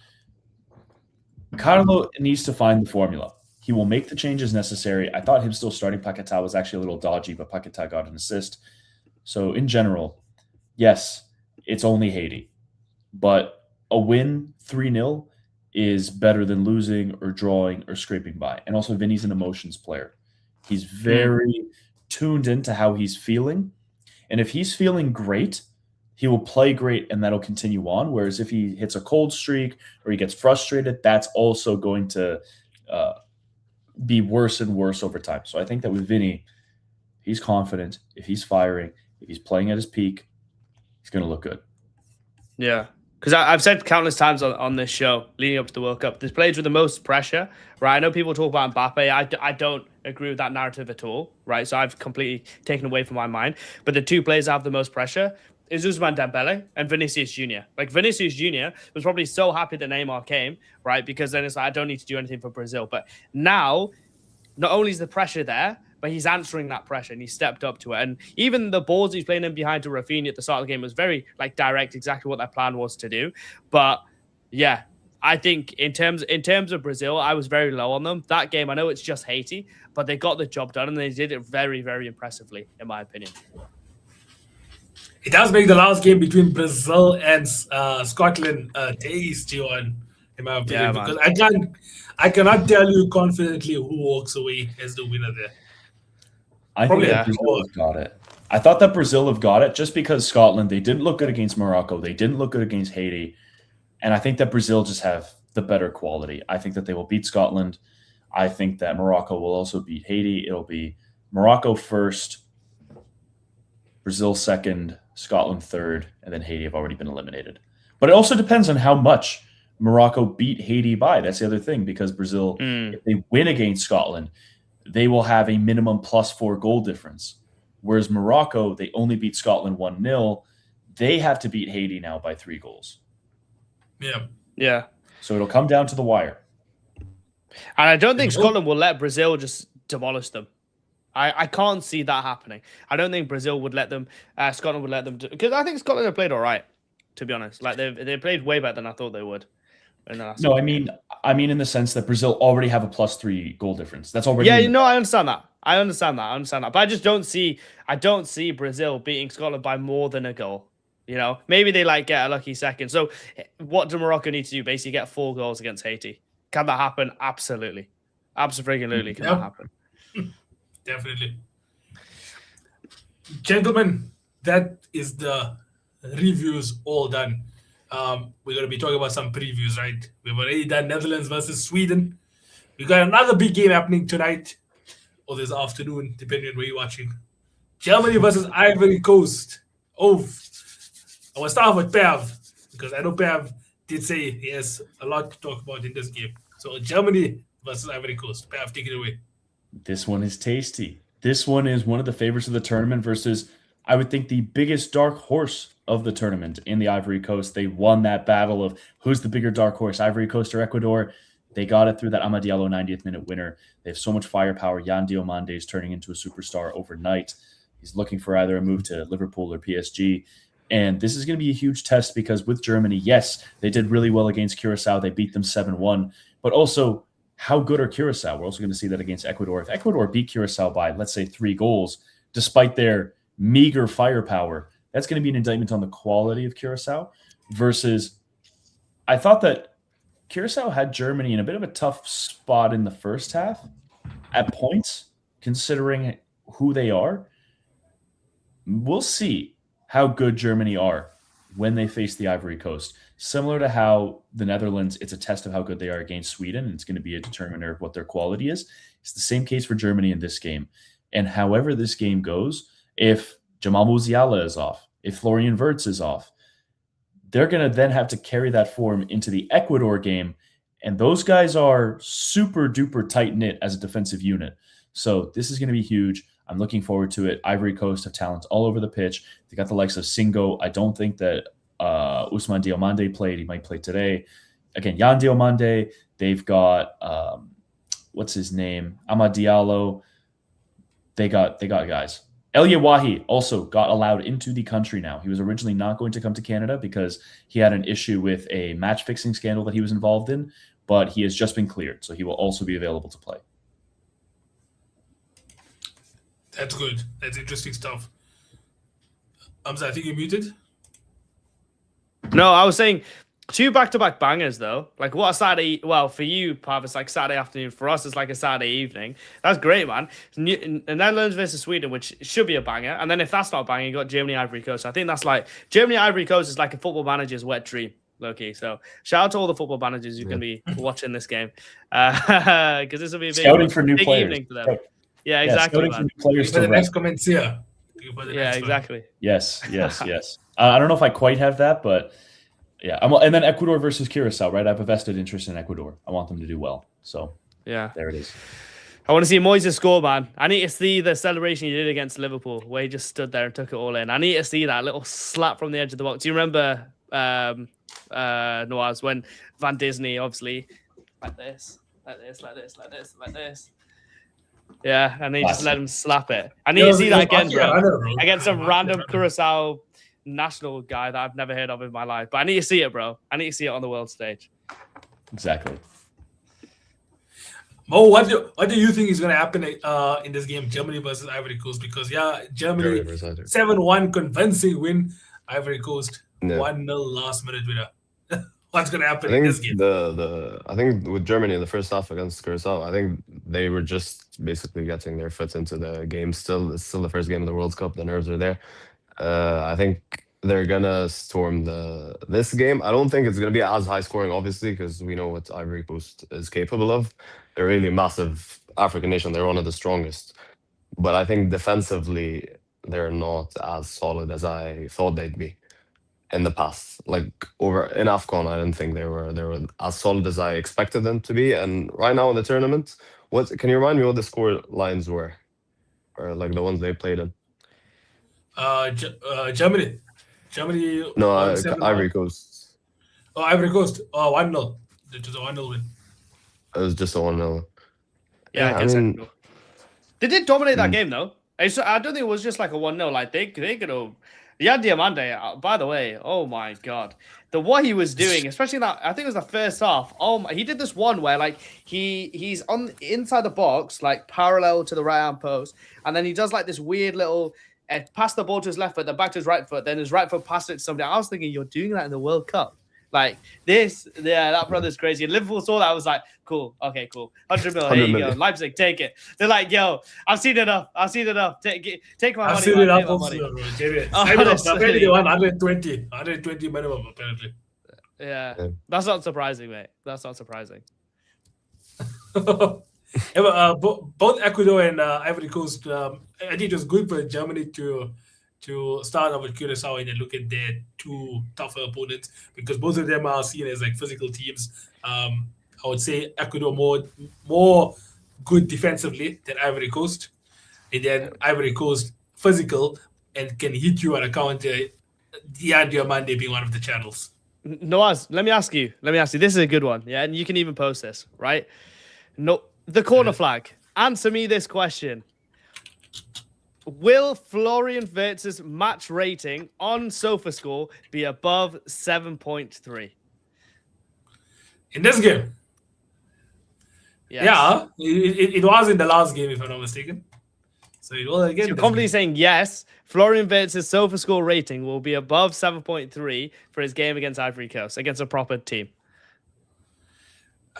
Carlo needs to find the formula. He will make the changes necessary. I thought him still starting Paquetá was actually a little dodgy, but Paquetá got an assist. So in general, yes, it's only Haiti. But a win 3-0 is better than losing or drawing or scraping by. And also, Vinny's an emotions player. He's very tuned into how he's feeling. And if he's feeling great, he will play great and that'll continue on. Whereas if he hits a cold streak or he gets frustrated, that's also going to be worse and worse over time. So I think that with Vinny, he's confident. If he's firing, if he's playing at his peak, he's going to look good. Yeah. Because I've said countless times on this show leading up to the World Cup, there's players with the most pressure, right? I know people talk about Mbappe. I don't agree with that narrative at all, right? So I've completely taken away from my mind. But the 2 players that have the most pressure is Ousmane Dembele and Vinicius Jr. Like, Vinicius Jr. was probably so happy that Neymar came, right? Because then it's like, I don't need to do anything for Brazil. But now, not only is the pressure there, but he's answering that pressure and he stepped up to it. And even the balls he's playing in behind to Rafinha at the start of the game was very direct, exactly what their plan was to do. But yeah, I think in terms of Brazil, I was very low on them. That game, I know it's just Haiti, but they got the job done and they did it very, very impressively, in my opinion. It does make the last game between Brazil and Scotland a tasty one, in my opinion, Yeah, man. because I cannot tell you confidently who walks away as the winner there. I Probably think Yeah. that Brazil have got it. I thought that Brazil have got it just because Scotland, they didn't look good against Morocco. They didn't look good against Haiti. And I think that Brazil just have the better quality. I think that they will beat Scotland. I think that Morocco will also beat Haiti. It'll be Morocco first, Brazil second, Scotland third, and then Haiti have already been eliminated. But it also depends on how much Morocco beat Haiti by. That's the other thing, because Brazil, if they win against Scotland, they will have a minimum +4 goal difference. Whereas Morocco, they only beat Scotland 1-0. They have to beat Haiti now by 3 goals. Yeah. Yeah. So it'll come down to the wire. And I don't think Well- Scotland will let Brazil just demolish them. I can't see that happening. I don't think Brazil would let them, Scotland would let them, because I think Scotland have played all right, to be honest. Like they played way better than I thought they would. No, I mean in the sense that Brazil already have a +3 goal difference. That's already Yeah, no, I understand that. I understand that. But I just don't see Brazil beating Scotland by more than a goal. You know, maybe they get a lucky second. So what do Morocco need to do? Basically get 4 goals against Haiti. Can that happen? Absolutely. Absolutely can that happen. Definitely. Gentlemen, that is the reviews all done. We're going to be talking about some previews, right? We've already done Netherlands versus Sweden. We got another big game happening tonight or this afternoon, depending on where you're watching. Germany versus Ivory Coast. Oh, I will start with Prem, because I know Prem did say he has a lot to talk about in this game. So Germany versus Ivory Coast. Prem, take it away. This one is tasty. This one is one of the favorites of the tournament versus, I would think, the biggest dark horse of the tournament in the Ivory Coast. They won that battle of who's the bigger dark horse, Ivory Coast or Ecuador. They got it through that Amad Diallo 90th minute winner. They have so much firepower. Yan Diomande is turning into a superstar overnight. He's looking for either a move to Liverpool or PSG. And this is going to be a huge test because with Germany, yes, they did really well against Curacao. They beat them 7-1. But also, how good are Curacao? We're also going to see that against Ecuador. If Ecuador beat Curacao by, let's say, 3 goals, despite their meager firepower, that's going to be an indictment on the quality of Curacao versus I thought that Curacao had Germany in a bit of a tough spot in the first half at points, considering who they are. We'll see how good Germany are when they face the Ivory Coast. Similar to how the Netherlands, it's a test of how good they are against Sweden, and it's going to be a determiner of what their quality is. It's the same case for Germany in this game. And however this game goes, if Jamal Musiala is off, if Florian Wirtz is off, they're going to then have to carry that form into the Ecuador game. And those guys are super duper tight knit as a defensive unit. So this is going to be huge. I'm looking forward to it. Ivory Coast have talent all over the pitch. They got the likes of Singo. I don't think that Ousmane Diomande played. He might play today. Again, Yan Diomande. They've got what's his name? Amad Diallo. They got guys. El Yawahi also got allowed into the country now. He was originally not going to come to Canada because he had an issue with a match-fixing scandal that he was involved in, but he has just been cleared, so he will also be available to play. That's good. That's interesting stuff. I think you're muted. No, I was saying 2 back-to-back bangers, though. Like, what a Saturday... Well, for you, Pav, it's like Saturday afternoon. For us, it's like a Saturday evening. That's great, man. Netherlands versus Sweden, which should be a banger. And then if that's not a banger, you got Germany, Ivory Coast. I think that's like... Germany, Ivory Coast is like a football manager's wet dream, low-key. So shout out to all the football managers who can be watching this game. Because this will be a Scouting for new big players. evening for them. Yeah, exactly, man. Players For the to next rank. comments here. Yeah, exactly. Yes. I don't know if I quite have that, but yeah. And then Ecuador versus Curacao, right? I have a vested interest in Ecuador. I want them to do well. So yeah, there it is. I want to see Moises score, man. I need to see the celebration he did against Liverpool, where he just stood there and took it all in. I need to see that little slap from the edge of the box. Do you remember, Noaz, when Van Disney, obviously, like this. Yeah, and he just let him slap it. I need to see that again, bro. Against some random Curacao national guy that I've never heard of in my life. But I need to see it, bro. I need to see it on the world stage. Exactly. Mo, what do you think is going to happen in this game, Germany versus Ivory Coast? Because Germany Germany versus Ivory. 7-1 convincing win. Ivory Coast Yeah. 1-0 last minute winner. What's going to I happen in this think game? I think with Germany in the first half against Curacao, I think they were just basically getting their foot into the game. Still, it's still the first game of the World Cup. The nerves are there. I think they're gonna storm this game. I don't think it's gonna be as high scoring, obviously, because we know what Ivory Coast is capable of. They're really massive African nation. They're one of the strongest. But I think defensively, they're not as solid as I thought they'd be in the past. Like over in AFCON, I didn't think they were as solid as I expected them to be. And right now in the tournament, what can you remind me what the score lines were, or like the ones they played in? Germany. Germany No, won 7-1. Ivory Coast. Oh, Ivory Coast. 1-0. It was a 1-0 win. It was just a 1-0. Yeah, Yeah, I I guess mean, they did dominate that Mm. game though. I don't think it was just like a 1-0. Like they could have. Yeah, Diamante. By the way, oh my god, what he was doing, especially in that, I think it was the first half. Oh my, he did this one where like he's on inside the box, like parallel to the right hand post, and then he does like this weird little pass the ball to his left foot, then back to his right foot, then his right foot passed it to somebody. I was thinking, you're doing that in the World Cup. Like this, yeah, that brother's crazy. And Liverpool saw that. I was like, cool, okay, cool. 100 mil, here 100 you million. go. Leipzig, take it. They're like, yo, I've seen enough. Take my I've money. seen man. it up Take my also. money. Bro. Get it. Oh, Apparently they honestly. won 120 minimum, apparently. Yeah, Yeah. that's not surprising, mate. That's not surprising. Yeah, but, both Ecuador and Ivory Coast, I think it was good for Germany to start off with Curacao and then look at their two tougher opponents because both of them are seen as like physical teams. I would say Ecuador more good defensively than Ivory Coast, and then Ivory Coast physical and can hit you on a counter. Diamante being one of the channels. Noaz, let me ask you. This is a good one. Yeah, and you can even post this, right? No, the corner flag. Answer me this question. Will Florian Wirtz's match rating on SofaScore be above 7.3? In this game, Yes. yeah, it was in the last game, if I'm not mistaken. So it was again. You're this completely game. saying yes. Florian Wirtz's SofaScore rating will be above 7.3 for his game against Ivory Coast, against a proper team.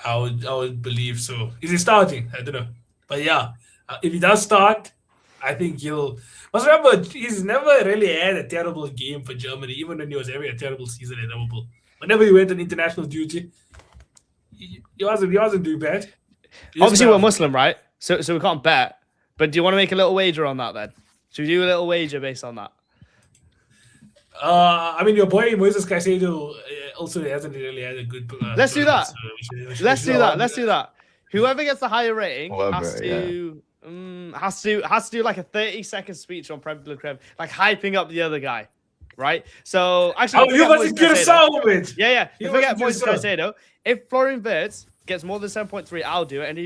I would believe so. Is he starting? I don't know, but yeah, if he does start, I think he'll. Must remember, he's never really had a terrible game for Germany, even when he was having a terrible season at Liverpool. Whenever he went on international duty, he wasn't doing bad. He just Obviously, kind we're of- Muslim, right? So we can't bet. But do you want to make a little wager on that then? Should we do a little wager based on that? I mean, your boy Moises Caicedo also hasn't really had a good. Let's do that. so we should Let's do allow that. him Let's to- do that. Whoever gets the higher rating has Whoever, to do like a 30-second speech on Prem Creme, like hyping up the other guy, right? So actually, Oh, you forget was in Moises Caicedo. Curacao, mate. Yeah. You If we get was Moises in Curacao. Caicedo, if Florian Wirtz gets more than 7.3, I'll do it. And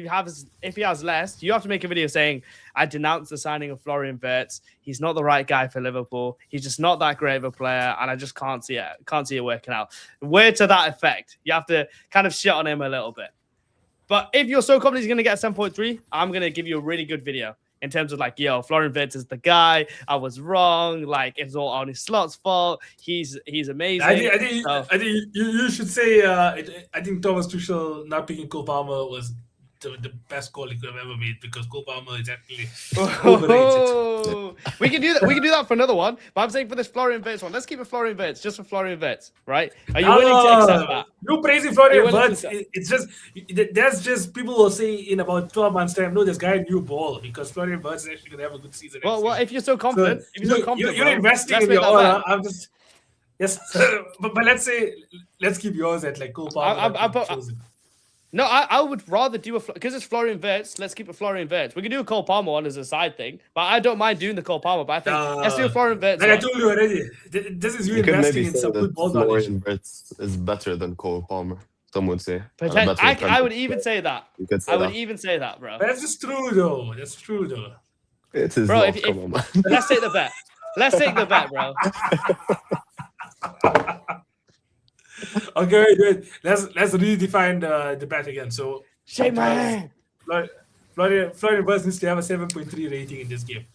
if he has less, you have to make a video saying, I denounce the signing of Florian Wirtz. He's not the right guy for Liverpool. He's just not that great of a player, and I just can't see it working out. Word to that effect. You have to kind of shit on him a little bit. But if you're so confident he's going to get 7.3, I'm going to give you a really good video in terms of like, yo, Florian Wirtz is the guy. I was wrong. Like, it's all on his slot's fault. He's amazing. I think So- you should say. I think Thomas Tuchel not picking Cole Palmer was the best call he could have ever made because Cole Palmer is actually overrated. We can do that. We can do that for another one. But I'm saying for this Florian Wirtz one, let's keep it Florian Wirtz, just for Florian Wirtz, right? Are you willing to accept that? You praising Florian Are you willing Wirtz? to accept- It's just that's just people will say in about 12 months' time. No, this guy knew ball because Florian Wirtz is actually gonna have a good season. Well, next season. if you're so confident, you're bro, investing let's in make your that own. bet. I'm just yes, but let's keep yours at like Cole Palmer. I'm chosen. No, I would rather do because it's Florian Wirtz. Let's keep it Florian Wirtz. We can do a Cole Palmer one as a side thing, but I don't mind doing the Cole Palmer. But I think let's do a Florian Wirtz. Like I one. told you already, this is you You could investing maybe in say some that good ball knowledge. Florian Wirtz is better than Cole Palmer. Some would say. I would even say that. You could say I would that. even say that, bro. That's just true though. That's true though. It is Bro, not. if- Come on, man. Let's take the bet. Let's take the bet, bro. Okay, wait. Let's redefine the bet again. So Shake my hand. Florian Wirtz needs to have a 7.3 rating in this game.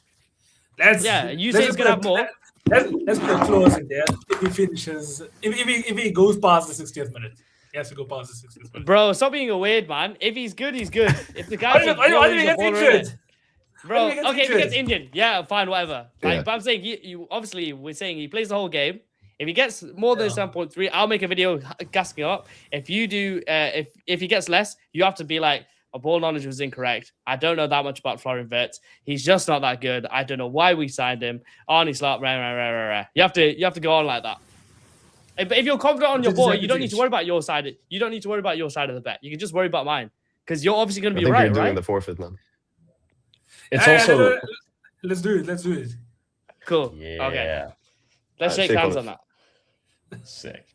Let's you say he's gonna have more. Let's put a clause in there. If he finishes, if he goes past the 60th minute, he has to go past the 60th minute. Bro, stop being a weird man. If he's good, he's good. If the guy's why do you get injured? Bro, okay, if he gets injured, yeah, fine, whatever. Like, but I'm saying you obviously we're saying he plays the whole game. If he gets more than 7.3, I'll make a video gassing up. If you do, if he gets less, you have to be like, our ball knowledge was incorrect. I don't know that much about Florian Wirtz. He's just not that good. I don't know why we signed him. Arnie Slot, rah. You have to go on like that. But if you're confident on your ball, you don't need to worry about your side. You don't need to worry about your side of the bet. You can just worry about mine because you're obviously going to be right. You're doing right? the forfeit, man. It's also. Let's do it. Cool. Yeah. Okay. Let's shake hands on that. Sick.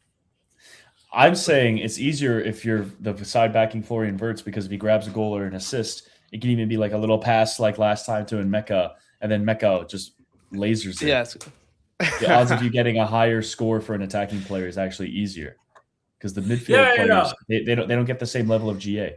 I'm saying it's easier if you're the side backing Florian Wirtz because if he grabs a goal or an assist, it can even be like a little pass like last time to Mecca, and then Mecca just lasers it. Yes. The odds of you getting a higher score for an attacking player is actually easier because the midfield players they don't get the same level of GA.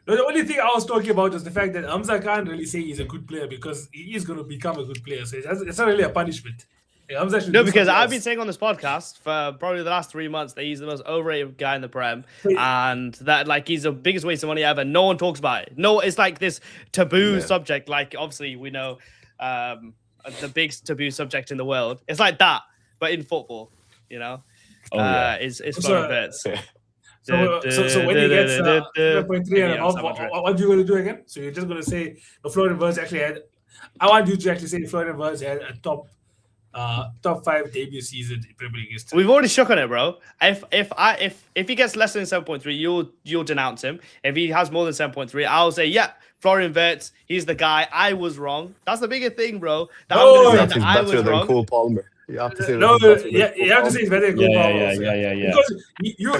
No, the only thing I was talking about is the fact that Hamza can't really say he's a good player because he is going to become a good player. So it's not really a punishment. No, because I've been saying on this podcast for probably the last 3 months that he's the most overrated guy in the Prem, and that like he's the biggest waste of money ever. No one talks about it. No, it's like this taboo subject. Like obviously we know the big taboo subject in the world. It's like that, but in football, you know, is Florian Wirtz. So when he gets 7.3 and above, what are you going to do again? So you're just going to say the Florian Wirtz actually had. I want you to actually say Florian Wirtz had a top 5 debut season in Premier League history. We've already shook on it, bro. If he gets less than 7.3, you'll denounce him. If he has more than 7.3, I'll say, yeah, Florian Wirtz, he's the guy. I was wrong. That's the bigger thing, bro. That I'm say that I was wrong. Cole Palmer. You have to say you have to say it's better than Cole Palmer. Yeah. Because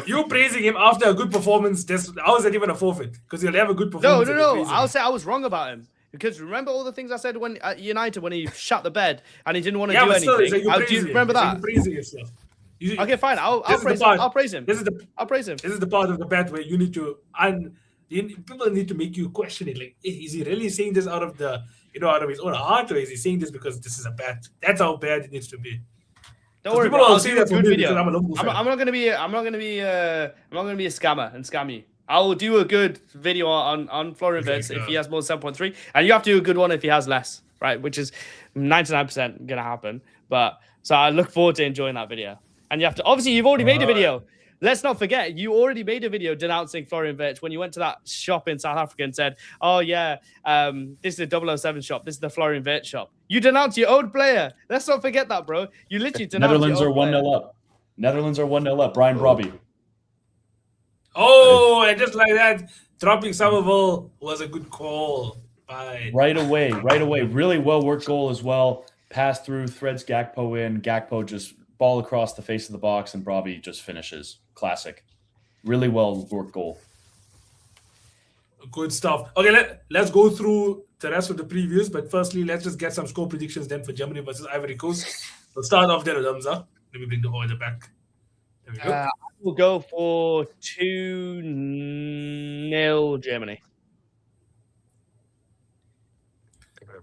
you praising him after a good performance. How is that even a forfeit? Because he'll have a good performance. No. I'll say I was wrong about him. Because remember all the things I said when at United when he shut the bed and he didn't want to do anything. Do you remember that? Praising yourself. Okay, fine. I'll praise him. I'll praise him. I'll praise him. This is the part of the bet where you need to people need to make you question it. Like, is he really saying this out of his own heart, or is he saying this because this is a bet? That's how bad it needs to be. Don't worry. People will say that for good me video. because I'm not gonna be a scammer and scam you. I will do a good video on Florian Wirtz if he has more than 7.3, and you have to do a good one if he has less, right? Which is 99% gonna happen. But so I look forward to enjoying that video. And you have to obviously you've already made a video. Let's not forget you already made a video denouncing Florian Wirtz when you went to that shop in South Africa and said, "Oh yeah, this is a 007 shop. This is the Florian Wirtz shop." You denounced your own player. Let's not forget that, bro. You literally denounced Netherlands are 1-0 up. Netherlands are 1-0 up. Brian Robbie. Oh, and just like that, dropping Somerville was a good call. Bye. Right away. Really well worked goal as well. Pass through, threads Gakpo in. Gakpo just ball across the face of the box, and Robbie just finishes. Classic. Really well worked goal. Good stuff. Okay, let's go through the rest of the previews, but firstly, let's just get some score predictions then for Germany versus Ivory Coast. We'll start off there with Hamza. Let me bring the order back. There we go. I will go for 2-0 Germany.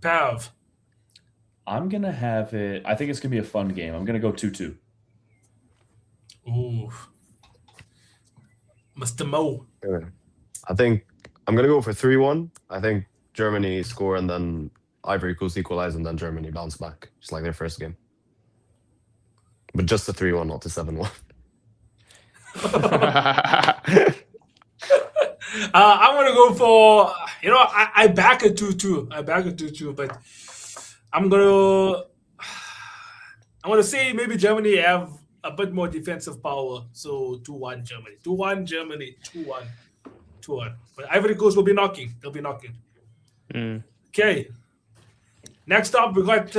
Pav. I'm going to have it. I think it's going to be a fun game. I'm going to go 2-2. Ooh. Mr. Mo. I think I'm going to go for 3-1. I think Germany score and then Ivory Coast equalize and then Germany bounce back, just like their first game. But just the 3-1, not the 7-1. I'm going to go for, I back a 2-2. But I'm going to say maybe Germany have a bit more defensive power. So 2-1 Germany. 2-1 Germany. 2-1. But Ivory Coast will be knocking. They'll be knocking. Okay. Next up, we got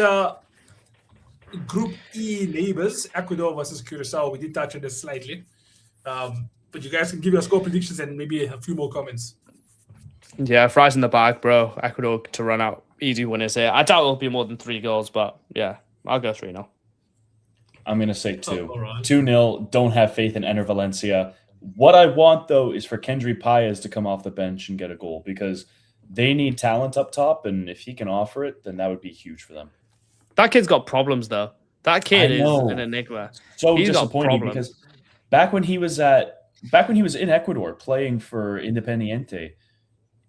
Group E neighbors, Ecuador versus Curacao. We did touch on this slightly. But you guys can give your score predictions and maybe a few more comments. Yeah, fries in the bag, bro. Ecuador to run out. Easy winners here. I doubt it'll be more than 3 goals, but yeah, I'll go 3-0. I'm going to say 2. All right. 2-0. Don't have faith in Ener Valencia. What I want, though, is for Kendry Paez to come off the bench and get a goal because they need talent up top, and if he can offer it, then that would be huge for them. That kid's got problems, though. That kid I is know. an enigma. So He's got disappointing problems. because back when he was in Ecuador playing for Independiente,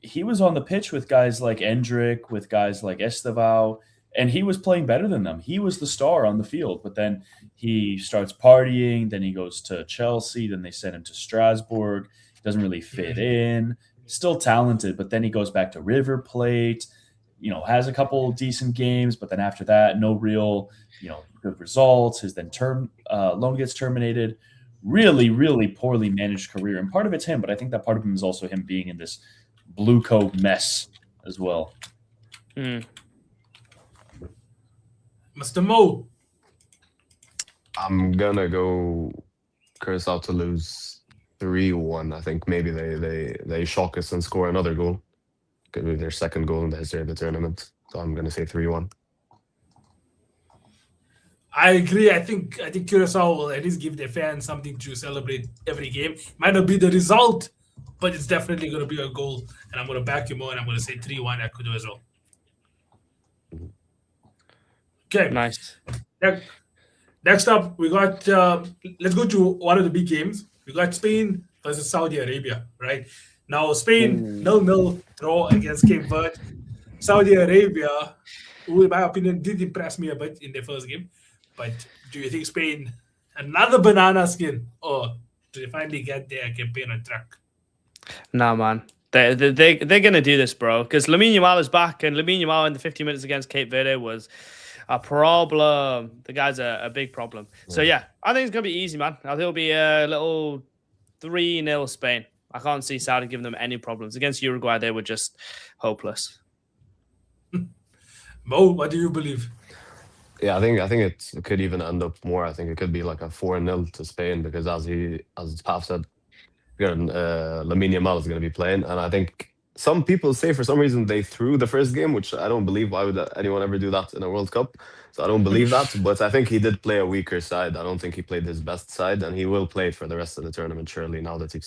he was on the pitch with guys like Endrick, with guys like Estevao, and he was playing better than them. He was the star on the field, but then he starts partying, then he goes to Chelsea, then they send him to Strasbourg, doesn't really fit in, still talented, but then he goes back to River Plate, has a couple decent games, but then after that, no real, good results. His then loan gets terminated. Really, really poorly managed career. And part of it's him, but I think that part of him is also him being in this blue coat mess as well. Mr. Mo. I'm gonna go Curacao to lose 3-1. I think maybe they shock us and score another goal. Could be their second goal in the history of the tournament. So I'm gonna say 3-1. I agree. I think Curacao will at least give their fans something to celebrate every game. Might not be the result, but it's definitely going to be a goal. And I'm going to back you more, and I'm going to say 3-1 Ecuador as well. Okay. Nice. Next up, we got, let's go to one of the big games. We got Spain versus Saudi Arabia, right? Now, Spain, 0-0 draw against Cape Verde. Saudi Arabia, who in my opinion did impress me a bit in their first game. But do you think Spain, another banana skin, or do they finally get their campaign on track? Nah, man. They're going to do this, bro. Because Lamine Yamal is back, and Lamine Yamal in the 50 minutes against Cape Verde was a problem. The guy's a big problem. So, yeah, I think it's going to be easy, man. I think it'll be a little 3-0 Spain. I can't see Saudi giving them any problems. Against Uruguay, they were just hopeless. Mo, what do you believe? Yeah, I think it could even end up more. I think it could be like a 4-0 to Spain because as Paf said, Lamine Yamal is going to be playing, and I think some people say for some reason they threw the first game, which I don't believe. Why would anyone ever do that in a World Cup? So I don't believe that. But I think he did play a weaker side. I don't think he played his best side, and he will play for the rest of the tournament surely. Now that he's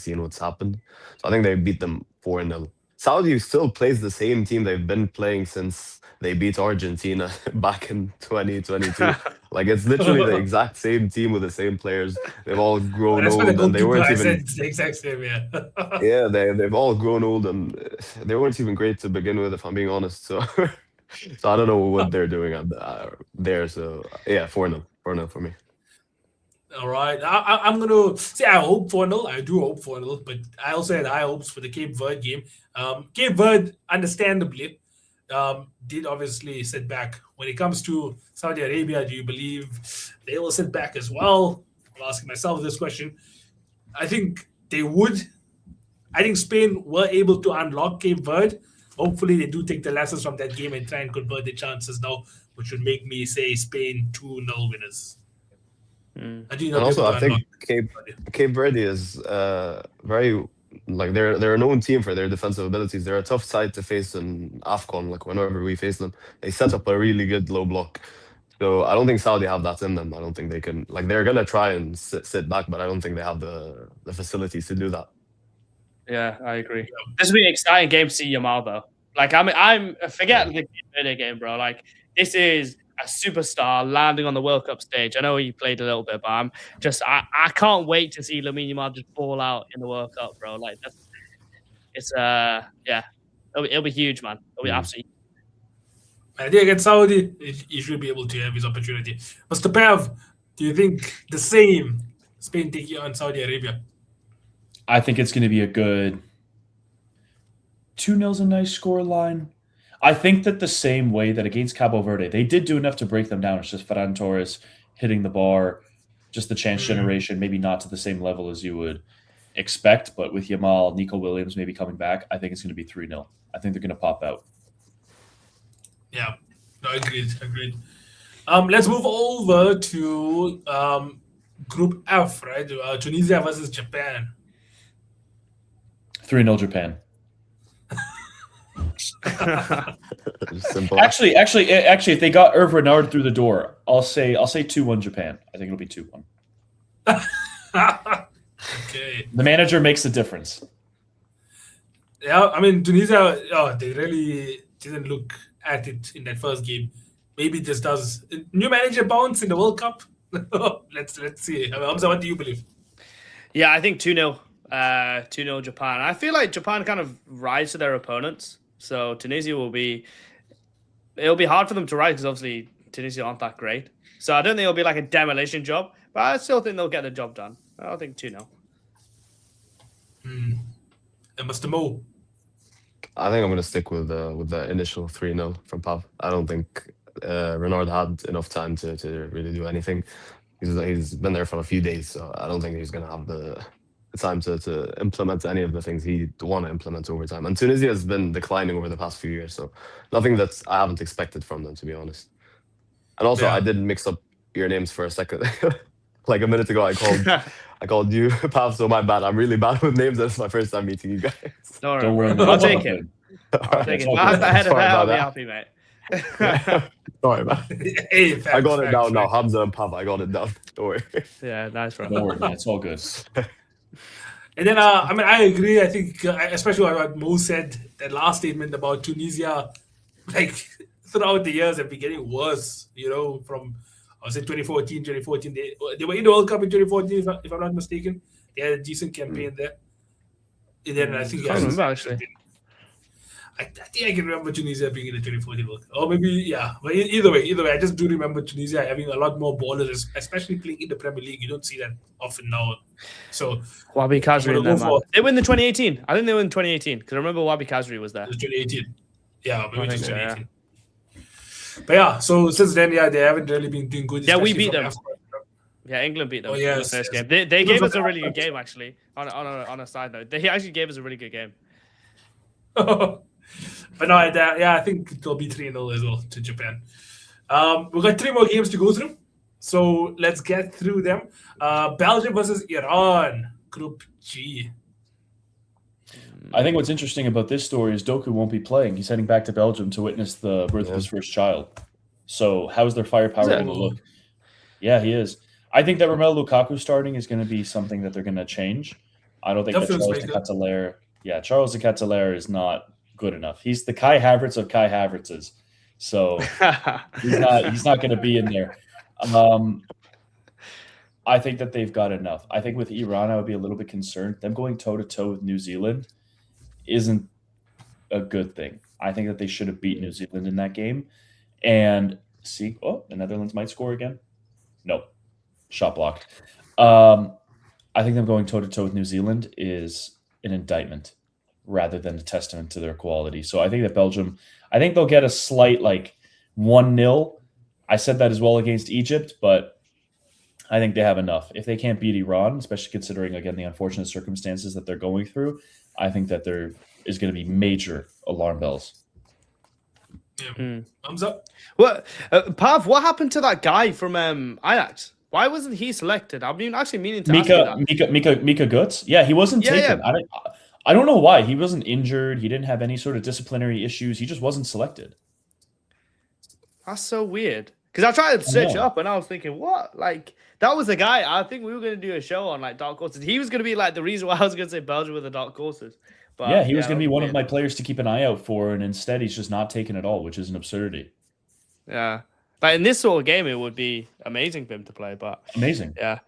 seen what's happened, so I think they beat them 4-0. Saudi still plays the same team they've been playing since they beat Argentina back in 2022. Like, it's literally the exact same team with the same players. They've all grown old, and they weren't even it's the exact same. Yeah. Yeah, they've all grown old, and they weren't even great to begin with, if I'm being honest. So, so I don't know what they're doing there. So yeah, 4-0 for me. All right. I'm going to say I hope 4-0. I do hope 4-0, but I also had high hopes for the Cape Verde game. Cape Verde, understandably, did obviously sit back. When it comes to Saudi Arabia, do you believe they will sit back as well? I'm asking myself this question. I think they would. I think Spain were able to unlock Cape Verde. Hopefully, they do take the lessons from that game and try and convert their chances now, which would make me say Spain 2-0 winners. And also, I think Cape Verde is very, like, they're a known team for their defensive abilities. They're a tough side to face in AFCON. Like, whenever we face them, they set up a really good low block. So I don't think Saudi have that in them. I don't think they can. Like, they're gonna try and sit back, but I don't think they have the facilities to do that. Yeah, I agree. This will be an exciting game to see Yamal, though. Like, I'm forget the Cape Verde game, bro. Like, this is a superstar landing on the World Cup stage. I know he played a little bit, but I can't wait to see Lamine Yamal just ball out in the World Cup, bro. Like, it'll be huge, man. It'll be absolutely. I think against Saudi, he should be able to have his opportunity. Mr. Pav, do you think the same? Spain taking on Saudi Arabia? I think it's going to be a good 2-0's a nice score line. I think that the same way that against Cabo Verde, they did do enough to break them down. It's just Ferran Torres hitting the bar, just the chance generation, maybe not to the same level as you would expect, but with Yamal, Nico Williams maybe coming back, I think it's going to be 3-0. I think they're going to pop out. Yeah, no, agreed. Let's move over to Group F, right? Tunisia versus Japan. 3-0 Japan. Simple. Actually, if they got Hervé Renard through the door, I'll say 2-1 Japan. I think it'll be 2-1. Okay. The manager makes a difference. Yeah, I mean Tunisia. Oh, they really didn't look at it in that first game. Maybe this does new manager bounce in the World Cup. let's see. I mean, Hamza, what do you believe? Yeah, I think 2-0. 2-0 Japan. I feel like Japan kind of rise to their opponents. So Tunisia it'll be hard for them to rise because obviously Tunisia aren't that great. So I don't think it'll be like a demolition job, but I still think they'll get the job done. I think 2-0. And Mr. Mo. I think I'm gonna stick with the initial 3-0 from Pav. I don't think Renard had enough time to really do anything. He's been there for a few days, so I don't think he's gonna have the time to implement any of the things he'd want to implement over time. And Tunisia has been declining over the past few years, so nothing that I haven't expected from them, to be honest. And also, Yeah. I did mix up your names for a second. Like a minute ago, I called you Pav, so my bad. I'm really bad with names. That's my first time meeting you guys. Don't worry. I'll take it. I'll take it. all If I have good. the head of Sorry hair, I'll about be that. happy, mate. Sorry, man. Hey, I got it down now. facts. Hamza and Pav, I got it down. Don't worry. Yeah, nice, bro. Don't worry, man. It's all good. And then, I mean, I agree. I think, especially what Mo said, that last statement about Tunisia, like throughout the years, have been getting worse. You know, from I would say 2014, they were in the World Cup in 2014, if I'm not mistaken. They had a decent campaign there. And then I think I can't remember, actually. I think I can remember Tunisia being in the 2014 World Cup. Or maybe, yeah. But either way, I just do remember Tunisia having a lot more ballers, especially playing in the Premier League. You don't see that often now. So, Wabi Kazri in I'm there, gonna go man. for- They win the 2018. I think they win 2018 because I remember Wabi Kazri was there. it was 2018. Yeah, maybe I think just so, 2018. But yeah, so since then, yeah, they haven't really been doing good. Yeah, we especially beat from them. Africa. Yeah, England beat them Oh, in yes, the first yes. game. They It gave was us a a- really good game, actually. On a side note, they actually gave us a really good game. But no, I think it'll be 3-0 as well to Japan. We've got 3 more games to go through. So let's get through them. Belgium versus Iran, Group G. I think what's interesting about this story is Doku won't be playing. He's heading back to Belgium to witness the birth of his first child. So how's their firepower Is it? going to look? Yeah, he is. I think that Romelu Lukaku starting is going to be something that they're going to change. I don't think that That feels Charles de very good. Ketelaere. Yeah, Charles de Ketelaere is not good enough. He's the Kai Havertz of Kai Havertzes. So he's not going to be in there. I think that they've got enough. I think with Iran, I would be a little bit concerned. Them going toe to toe with New Zealand isn't a good thing. I think that they should have beat New Zealand in that game. And see, the Netherlands might score again. No, shot blocked. I think them going toe to toe with New Zealand is an indictment rather than a testament to their quality. So I think that Belgium, I think they'll get a slight 1-0. I said that as well against Egypt, but I think they have enough. If they can't beat Iran, especially considering, again, the unfortunate circumstances that they're going through, I think that there is going to be major alarm bells. Yeah. Thumbs up. What, Pav? What happened to that guy from Ajax? Why wasn't he selected? I've been actually meaning to ask you that. Mika Guts? Yeah, he wasn't taken. Yeah. I don't know why. He wasn't injured. He didn't have any sort of disciplinary issues. He just wasn't selected. That's so weird. Because I tried to search it up and I was thinking, what? That was the guy. I think we were going to do a show on dark horses. He was going to be the reason why I was going to say Belgium with the dark horses. But Yeah, he was going to be one of weird. my players to keep an eye out for, and instead he's just not taken at all, which is an absurdity. Yeah. In this sort of game, it would be amazing for him to play, but Amazing. yeah.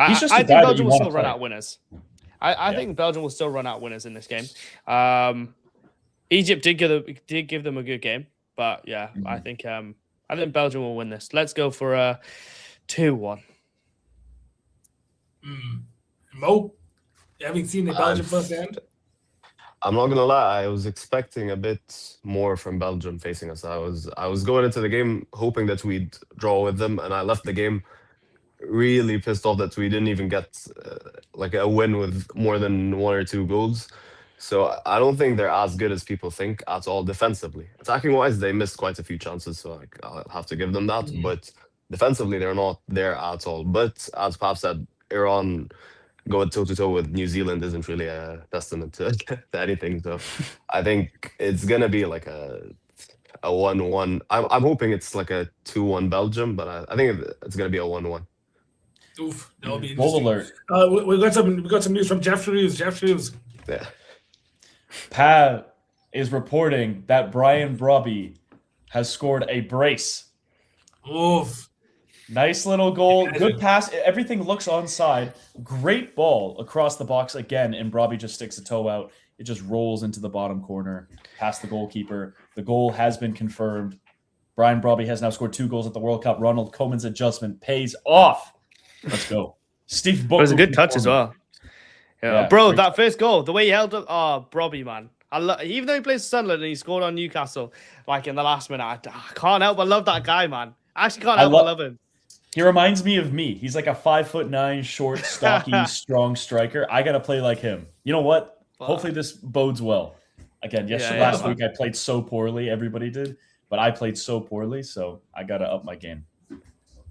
He's just I a think guy that Belgium you will wanna still run play. out winners. I think Belgium will still run out winners in this game. Egypt did give them a good game, but yeah, I think Belgium will win this. Let's go for a 2-1. Mo, having seen the Belgium firsthand. I'm not gonna lie, I was expecting a bit more from Belgium facing us. I was going into the game hoping that we'd draw with them, and I left the game really pissed off that we didn't even get a win with more than 1 or 2 goals. So I don't think they're as good as people think at all defensively. Attacking wise, they missed quite a few chances, so I'll have to give them that. But defensively, they're not there at all. But as Pap said, Iran going toe to toe with New Zealand isn't really a testament to anything. So I think it's gonna be a 1-1. I'm hoping it's a 2-1 Belgium, but I think it's gonna be a 1-1. Oof, that would be Goal interesting. alert. We got some news from Jeff Reeves. Jeff Reeves. Yeah. Pat is reporting that Brian Brobby has scored a brace. Oof. Nice little goal. Imagine. Good pass. Everything looks onside. Great ball across the box again, and Brobby just sticks a toe out. It just rolls into the bottom corner, past the goalkeeper. The goal has been confirmed. Brian Brobby has now scored 2 goals at the World Cup. Ronald Koeman's adjustment pays off. Let's go. Steve Book. It was a good touch as well. Yeah, bro, that first goal, the way he held up, Brobby, man. Even though he plays for Sunderland and he scored on Newcastle, like in the last minute, I can't help but love that guy, man. I actually can't help but love him. He reminds me of me. He's like a 5'9", short, stocky, strong striker. I gotta play like him. You know what? Hopefully this bodes well. Again, last week I played so poorly. Everybody did, but I played so poorly, so I gotta up my game.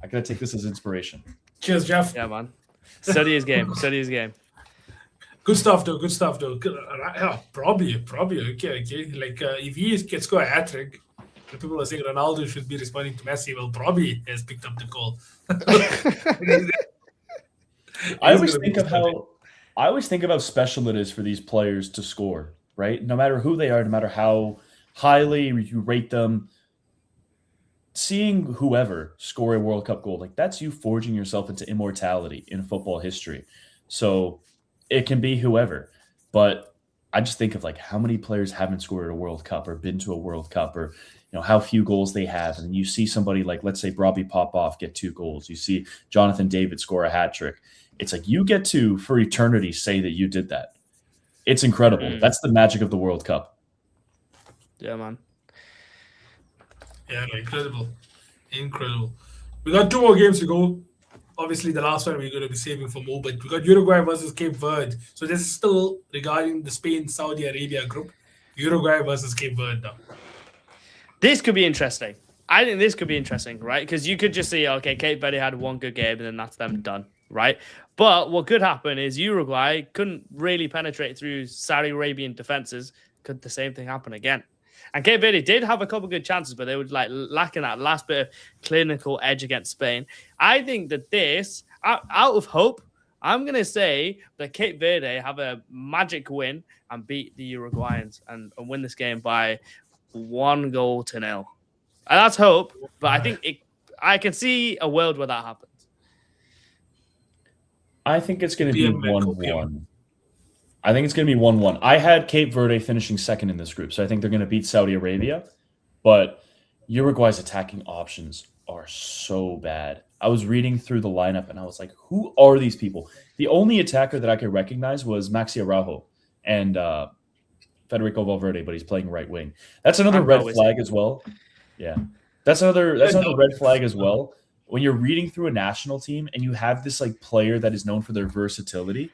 I gotta take this as inspiration. Cheers, Jeff. Yeah, man. Study his game. Study his game. Good stuff, though. Yeah, probably. Okay. Like, if he can score a hat-trick, the people are saying Ronaldo should be responding to Messi. Well, probably has picked up the call. I always think of how special it is for these players to score, right? No matter who they are, no matter how highly you rate them, seeing whoever score a World Cup goal, like that's you forging yourself into immortality in football history. So it can be whoever, but I just think of like how many players haven't scored a World Cup or been to a World Cup, or how few goals they have. And you see somebody like, let's say, Brobby Popoff get 2 goals. You see Jonathan David score a hat trick. It's like you get to, for eternity, say that you did that. It's incredible. That's the magic of the World Cup. Yeah, man. Yeah, incredible. We got 2 more games to go. Obviously, the last one we're going to be saving for more, but we got Uruguay versus Cape Verde. So this is still regarding the Spain-Saudi Arabia group. Uruguay versus Cape Verde now. This could be interesting. I think this could be interesting, right? Because you could just see, okay, Cape Verde had 1 good game and then that's them done, right? But what could happen is Uruguay couldn't really penetrate through Saudi Arabian defenses. Could the same thing happen again? And Cape Verde did have a couple good chances, but they were like lacking that last bit of clinical edge against Spain. I think that this, out of hope, I'm going to say that Cape Verde have a magic win and beat the Uruguayans and win this game by 1-0. And that's hope, but I think I can see a world where that happens. I think it's going to be 1-1. I think it's going to be 1-1. I had Cape Verde finishing second in this group, so I think they're going to beat Saudi Arabia. But Uruguay's attacking options are so bad. I was reading through the lineup, and I was like, who are these people? The only attacker that I could recognize was Maxi Araujo and Federico Valverde, but he's playing right wing. That's another red flag as well. Yeah. That's another red flag as well. When you're reading through a national team and you have this like player that is known for their versatility,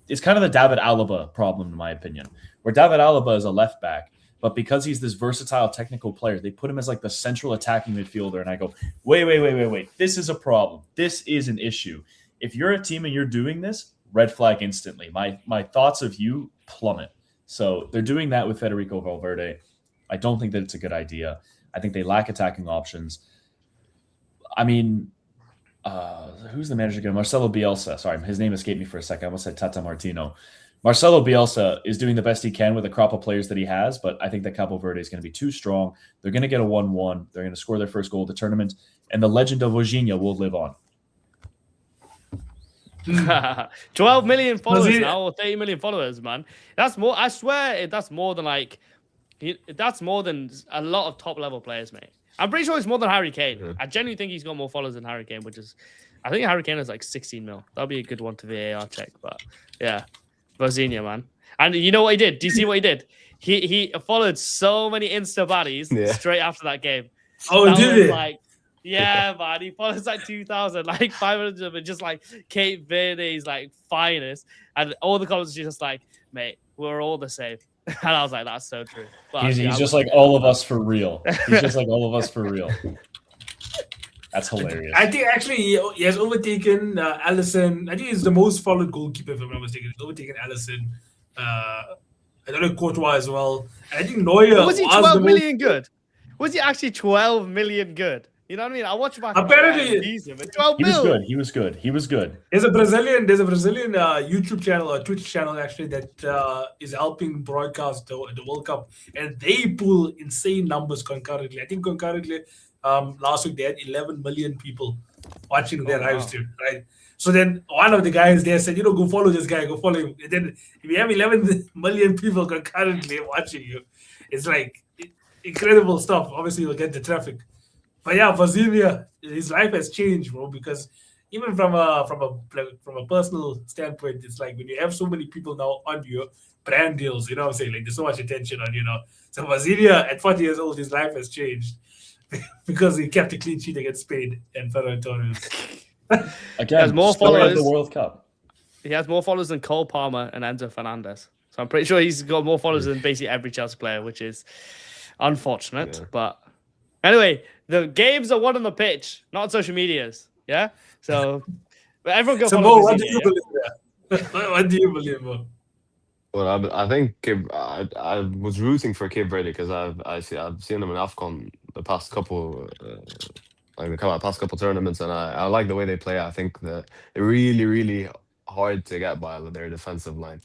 it's kind of the David Alaba problem, in my opinion, where David Alaba is a left back, but because he's this versatile technical player, they put him as like the central attacking midfielder. And I go, wait. This is a problem. This is an issue. If you're a team and you're doing this, red flag instantly. My thoughts of you plummet. So they're doing that with Federico Valverde. I don't think that it's a good idea. I think they lack attacking options. I mean, who's the manager again? Marcelo Bielsa. Sorry, his name escaped me for a second. I almost said Tata Martino. Marcelo Bielsa is doing the best he can with the crop of players that he has, but I think that Cabo Verde is going to be too strong. They're going to get a 1-1. They're going to score their first goal of the tournament, and the legend of Ojinha will live on. 12 million followers now, or 30 million followers, man. That's more. I swear, that's more than that's more than a lot of top level players, mate. I'm pretty sure it's more than Harry Kane. Yeah. I genuinely think he's got more followers than Harry Kane, I think Harry Kane is like 16 mil. That'll be a good one to VAR check, but yeah, Vozinha, man. And you know what he did? Do you see what he did? He followed so many Insta baddies straight after that game. Oh, did it? Yeah, man. He follows like 2,000, like 500 of them, just like Cape Verde's like finest. And all the comments are just like, mate, we're all the same. And I was like, that's so true. But he's just like all of us for real. He's just like all of us for real. That's hilarious. I think actually he has overtaken Alisson. I think he's the most followed goalkeeper, if I'm not mistaken. He's overtaken Alisson. I don't know, Courtois as well. And I think Neuer was he 12 million good? Was he actually 12 million good? You know what I mean? I watch back. Apparently, decent, but 12 He was mil. good. He was good. He was good. there's a Brazilian YouTube channel or Twitch channel actually that is helping broadcast the World Cup, and they pull insane numbers concurrently. I think concurrently, last week they had 11 million people watching their live stream, right? So then one of the guys there said, go follow this guy, go follow him. And then if you have 11 million people concurrently watching you, it's like incredible stuff. Obviously, you'll get the traffic. But yeah, Vazilia, his life has changed, bro. Because even from a personal standpoint, it's like when you have so many people now on your brand deals, you know what I'm saying? Like there's so much attention on you now. So Vazilia, at 40 years old, his life has changed because he kept a clean sheet against Spain and Ferran Torres. Again, has more story of followers. the World Cup. He has more followers than Cole Palmer and Enzo Fernandez. So I'm pretty sure he's got more followers than basically every Chelsea player, which is unfortunate. Yeah. But anyway, the games are won on the pitch, not on social medias. Yeah. So, but everyone go So follow Mo, what do Vazilia, you believe there? What do you believe, Mo? Well, I think I was rooting for Cape Verde because I've seen them in AFCON the past couple past couple tournaments, and I like the way they play. I think that they're really hard to get by with their defensive line,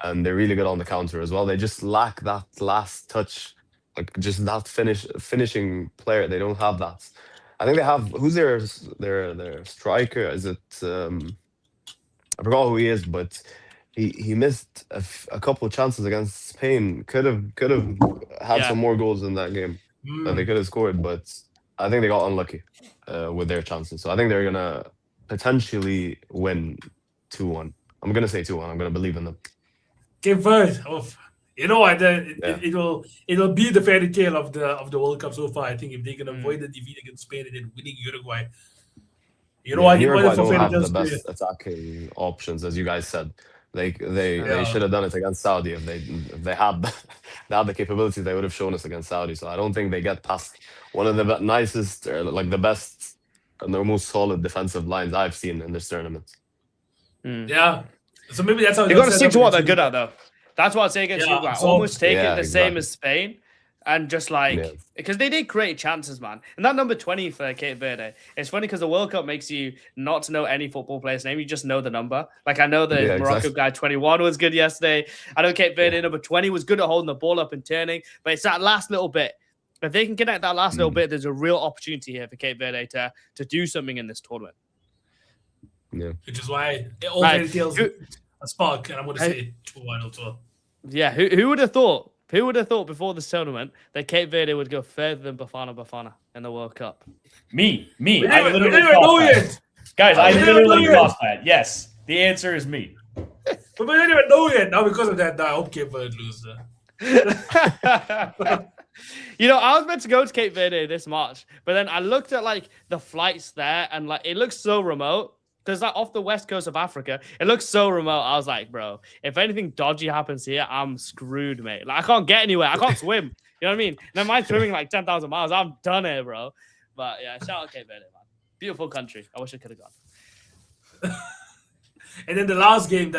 and they're really good on the counter as well. They just lack that last touch, like just that finishing player. They don't have that. I think they have who's their striker? Is it I forgot who he is, but he missed a couple of chances against Spain. Could have had Yeah. some more goals in that game that they could have scored, but I think they got unlucky with their chances. So I think they're gonna potentially win 2-1. I'm gonna say 2-1. I'm gonna believe in them. Cape Verde. You know what? Yeah. It'll be the fairy tale of the World Cup so far. I think if they can avoid the defeat against Spain and then winning Uruguay. You know what? Uruguay don't have the tales to best attacking options, as you guys said. They should have done it against Saudi if they had the capabilities. They would have shown us against Saudi. So I don't think they get past one of the nicest or like the best and the most solid defensive lines I've seen in this tournament. Yeah. So maybe that's how They've got to stick to what they're good at, though. That's what I'd say against Uruguay. so- Almost take Yeah, it the same exactly. as Spain. And just like, because they did create chances, man. And that number 20 for Cape Verde, it's funny because the World Cup makes you not to know any football player's name. You just know the number. Like, I know the Yeah, Morocco exactly. guy 21 was good yesterday. I know Cape Verde number 20 was good at holding the ball up and turning. But it's that last little bit. If they can connect that last little bit, there's a real opportunity here for Cape Verde to do something in this tournament. Yeah. Which is why it all Right. fairy tales a spark, and I'm going to say 2-1 also. Yeah, who would have thought? Who would have thought before this tournament that Cape Verde would go further than Bafana in the World Cup? Me. We I didn't literally even know thought that. yet. Guys, I We didn't literally know yet. thought that. Yes, the answer is me. But we didn't even know yet. Now because of that, I hope Cape Verde lose. You know, I was meant to go to Cape Verde this March, but then I looked at like the flights there, and like it looks so remote. Because like off the west coast of Africa, it looks so remote. I was like, bro, if anything dodgy happens here, I'm screwed, mate. Like I can't get anywhere. I can't swim. You know what I mean? Now mine's swimming like 10,000 miles. I'm done here, bro. But yeah, shout out Cape Verde, man. Beautiful country. I wish I could have gone. And then the last game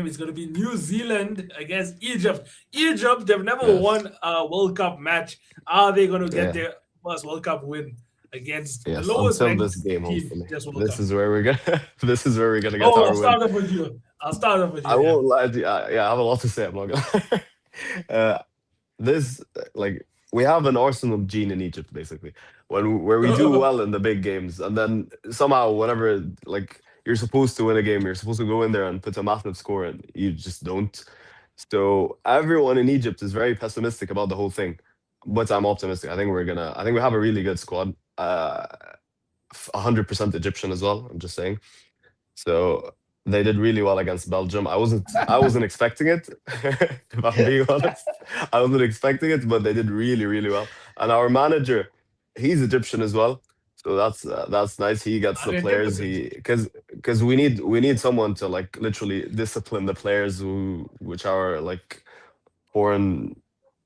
is going to be New Zealand against Egypt. Egypt, they've never won a World Cup match. Are they going to get their first World Cup win against the lowest until ranked this game, team hopefully. this World This Cup? is where we're gonna get Oh, our I'll win. start off with you. I won't lie to you. I have a lot to say. I'm not gonna. This like we have an Arsenal gene in Egypt, basically, where we do well in the big games, and then somehow whenever like you're supposed to win a game, you're supposed to go in there and put a massive score, and you just don't. So everyone in Egypt is very pessimistic about the whole thing, but I'm optimistic. I think we have a really good squad. 100% Egyptian as well. I'm just saying. So they did really well against Belgium. I wasn't expecting it. If I'm being honest, I wasn't expecting it, but they did really well. And our manager, he's Egyptian as well. So that's nice. He gets the players. Because we need someone to like literally discipline the players which are like foreign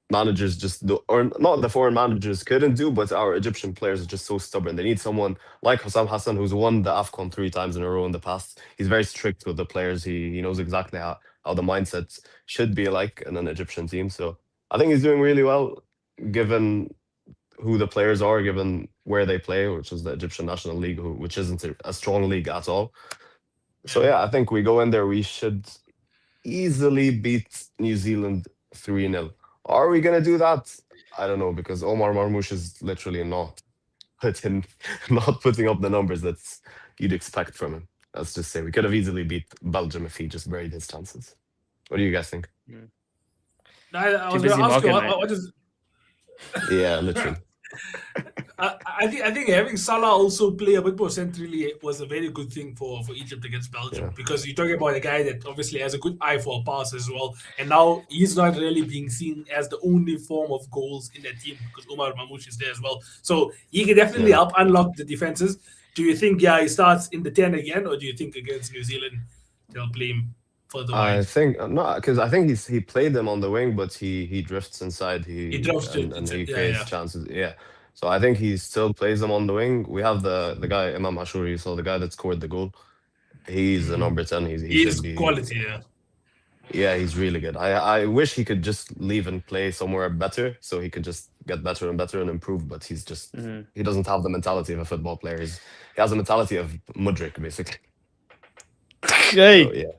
managers just do, or not the foreign managers couldn't do, but our Egyptian players are just so stubborn. They need someone like Hussam Hassan, who's won the AFCON 3 times in a row in the past. He's very strict with the players. He knows exactly how the mindset should be like in an Egyptian team. So I think he's doing really well, given who the players are, given where they play, which is the Egyptian National League, which isn't a strong league at all. So yeah, I think we go in there, we should easily beat New Zealand 3-0. Are we gonna do that? I don't know, because Omar Marmoush is literally not putting up the numbers that you'd expect from him. Let's just say we could have easily beat Belgium if he just buried his chances. What do you guys think? I was Too going to busy ask you, mocking, what is Yeah, literally. I think having Salah also play a bit more centrally was a very good thing for Egypt against Belgium, because you're talking about a guy that obviously has a good eye for a pass as well, and now he's not really being seen as the only form of goals in that team because Omar Mamouche is there as well. So he can definitely help unlock the defenses. Do you think he starts in the 10 again, or do you think against New Zealand they'll play him further I wide? think no, because I think he played them on the wing, but he drifts inside. He drops to And he yeah, creates yeah. chances. Yeah, so I think he still plays them on the wing. We have the guy Imam Ashuri, so the guy that scored the goal. He's the number 10. He He is should be quality, yeah. Yeah, he's really good. I wish he could just leave and play somewhere better, so he could just get better and better and improve. But he's just he doesn't have the mentality of a football player. He has the mentality of Mudrik, basically. Hey. So, yeah.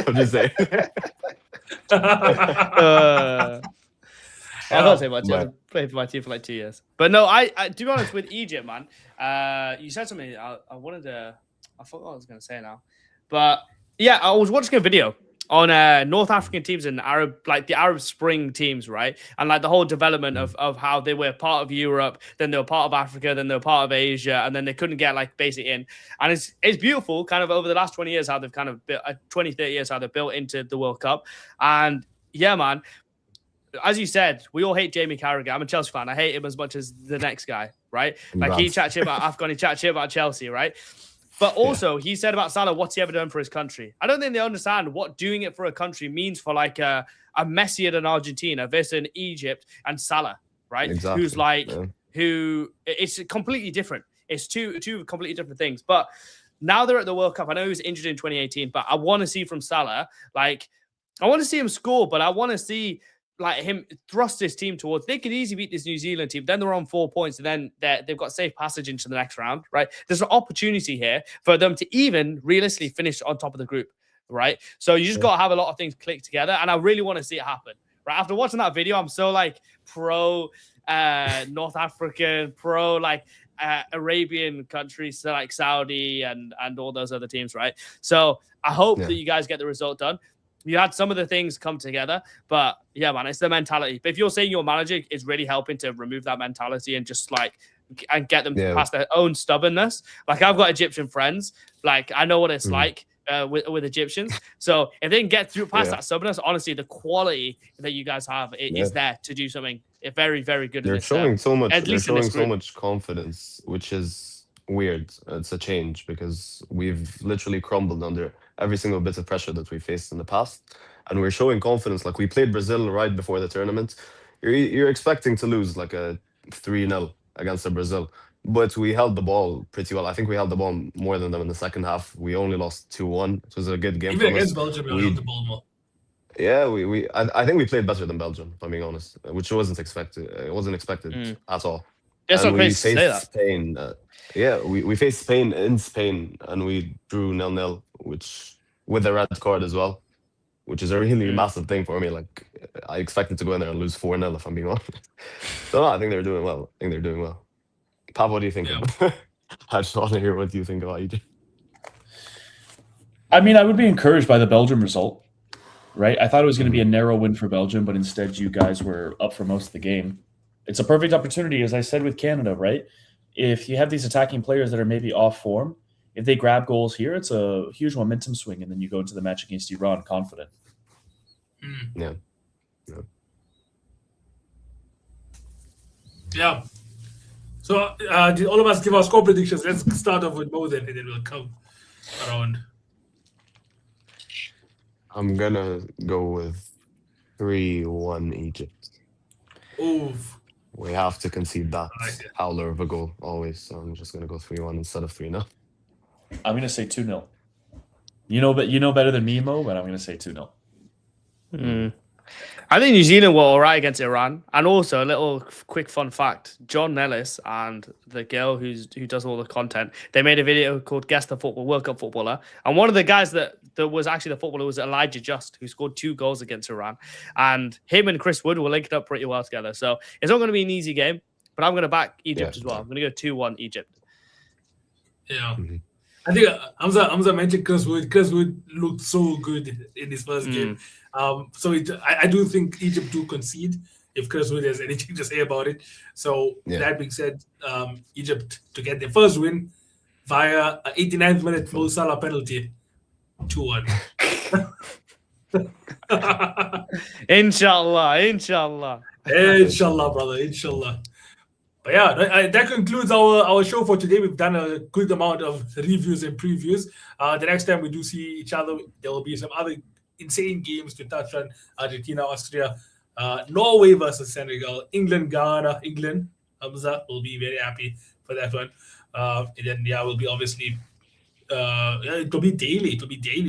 I'm just saying. I can't say much. I've played for my team for like 2 years. But no, I to be honest, with Egypt, man, you said something. I wanted to. I forgot what I was going to say now. But yeah, I was watching a video on North African teams and the Arab Spring teams, right? And like the whole development of how they were part of Europe, then they were part of Africa, then they were part of Asia, and then they couldn't get like basically in. And it's beautiful kind of over the last 20 years how they've kind of built 20, 30 years how they've built into the World Cup. And yeah, man, as you said, we all hate Jamie Carragher. I'm a Chelsea fan. I hate him as much as the next guy, right? Like he chats shit about Afghan, he chats shit about Chelsea, right? But also, he said about Salah, what's he ever done for his country? I don't think they understand what doing it for a country means for like a Messi at an Argentina versus an Egypt and Salah, right? Exactly. Who's like, it's completely different. It's two completely different things. But now they're at the World Cup. I know he was injured in 2018, but I want to see from Salah, like, I want to see him score, but I want to see like him thrust his team towards. They could easily beat this New Zealand team. Then they're on 4 points, and then they've got safe passage into the next round, right? There's an opportunity here for them to even realistically finish on top of the group, right? So you just got to have a lot of things click together, and I really want to see it happen, right? After watching that video, I'm so like pro North African, pro like Arabian countries, so like Saudi and all those other teams, right? So I hope that you guys get the result done. You had some of the things come together, but yeah, man, it's the mentality. But if you're saying your manager is really helping to remove that mentality and just like and get them past their own stubbornness, like I've got Egyptian friends, like I know what it's like with Egyptians. So if they can get through past that stubbornness, honestly, the quality that you guys have is there to do something very, very good. They're showing so much. They're showing so much confidence, which is weird. It's a change because we've literally crumbled under every single bit of pressure that we faced in the past, and we're showing confidence. Like we played Brazil right before the tournament. You're expecting to lose like a 3-0 against Brazil, but we held the ball pretty well. I think we held the ball more than them in the second half. We only lost 2-1. It was a good game. Even against Belgium, we held the ball more. Yeah, I think we played better than Belgium, if I'm being honest, which wasn't expected. It wasn't expected at all. That's not crazy to say that. Spain. We faced Spain in Spain, and we drew 0-0, which with a red card as well, which is a really massive thing for me. Like I expected to go in there and lose 4-0, if I'm being honest. So no, I think they're doing well. Pav, what do you think? I just want to hear what you think about Egypt. I mean, I would be encouraged by the Belgium result, right? I thought it was going to be a narrow win for Belgium, but instead you guys were up for most of the game. It's a perfect opportunity, as I said with Canada, right? If you have these attacking players that are maybe off form, if they grab goals here, it's a huge momentum swing, and then you go into the match against Iran confident. Yeah. So did all of us give our score predictions? Let's start off with Mo then, and then we'll come around. I'm gonna go with 3-1 Egypt. Oof. We have to concede that howler of a goal always. So I'm just gonna go 3-1 instead of 3-0. I'm gonna say 2-0. You know better than me, Mo, but I'm gonna say 2-0. I think New Zealand were all right against Iran. And also, a little quick fun fact. John Nellis and the girl who does all the content, they made a video called Guess the Football World Cup Footballer. And one of the guys that was actually the footballer was Elijah Just, who scored 2 goals against Iran. And him and Chris Wood were linked up pretty well together. So it's not going to be an easy game, but I'm going to back Egypt as well. I'm going to go 2-1 Egypt. Yeah. Mm-hmm. I think Hamza mentioned Chris Wood. Chris Wood looked so good in his first game. So I do think Egypt do concede if Chris Wood has anything to say about it. So that being said, Egypt to get their first win via an 89th minute Mo Salah penalty, 2-1. Inshallah, brother, inshallah. But yeah, that concludes our show for today. We've done a good amount of reviews and previews. The next time we do see each other, there will be some other insane games to touch on. Argentina, Austria, Norway versus Senegal, England, Ghana. England, Hamza will be very happy for that one. And then, we'll be obviously... it'll be daily.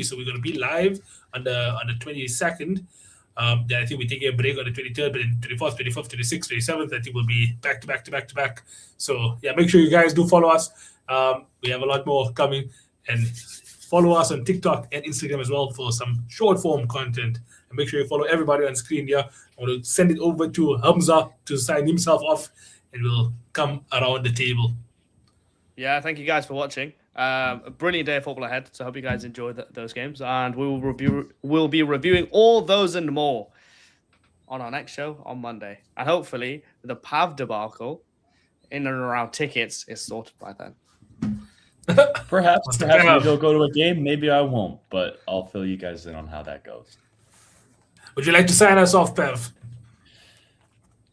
So we're going to be live on the 22nd. Then I think we're taking a break on the 23rd, but then 24th, 25th, 26th, 27th, I think we'll be back to back. So make sure you guys do follow us. We have a lot more coming, and follow us on TikTok and Instagram as well for some short form content. And make sure you follow everybody on screen here. I want to send it over to Hamza to sign himself off, and we'll come around the table. Yeah, thank you guys for watching. A brilliant day of football ahead, so I hope you guys enjoy those games, and we'll be reviewing all those and more on our next show on Monday, and hopefully the PAV debacle in and around tickets is sorted by then. Perhaps maybe I'll go to a game, maybe I won't, but I'll fill you guys in on how that goes. Would you like to sign us off, Pev?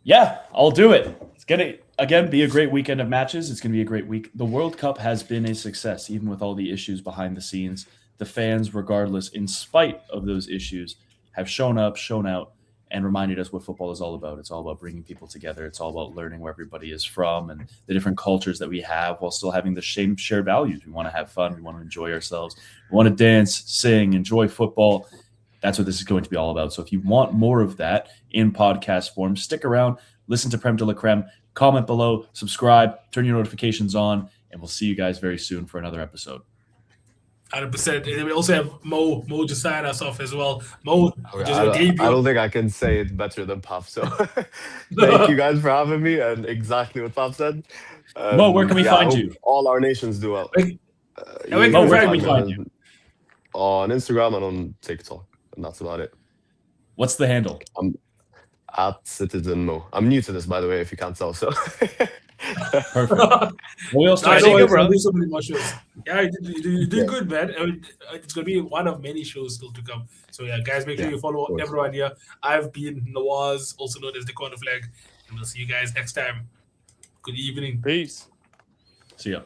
Yeah, I'll do it. It's gonna again be a great weekend of matches. It's gonna be a great week. The World Cup has been a success, even with all the issues behind the scenes. The fans, regardless, in spite of those issues, have shown up, shown out, and reminded us what football is all about. It's all about bringing people together. It's all about learning where everybody is from and the different cultures that we have, while still having the same shared values. We want to have fun. We want to enjoy ourselves. We want to dance, sing, enjoy football. That's what this is going to be all about. So if you want more of that in podcast form, stick around, listen to Prem de la Creme, comment below, subscribe, turn your notifications on, and we'll see you guys very soon for another episode. 100%. And then we also have Mo to sign us off as well. Mo, I don't think I can say it better than Puff. So thank you guys for having me, and exactly what Puff said. Mo, where can we find you? All our nations do well. Mo, where can we find you? On Instagram and on TikTok, and that's about it. What's the handle? I'm at Citizen Mo. I'm new to this, by the way, if you can't tell. So perfect. We'll start so many more shows. Yeah, you did good, man. I mean, it's gonna be one of many shows still to come. So guys, make sure you follow everyone here. I've been Nawaz, also known as the Corner Flag, and we'll see you guys next time. Good evening. Peace. See ya.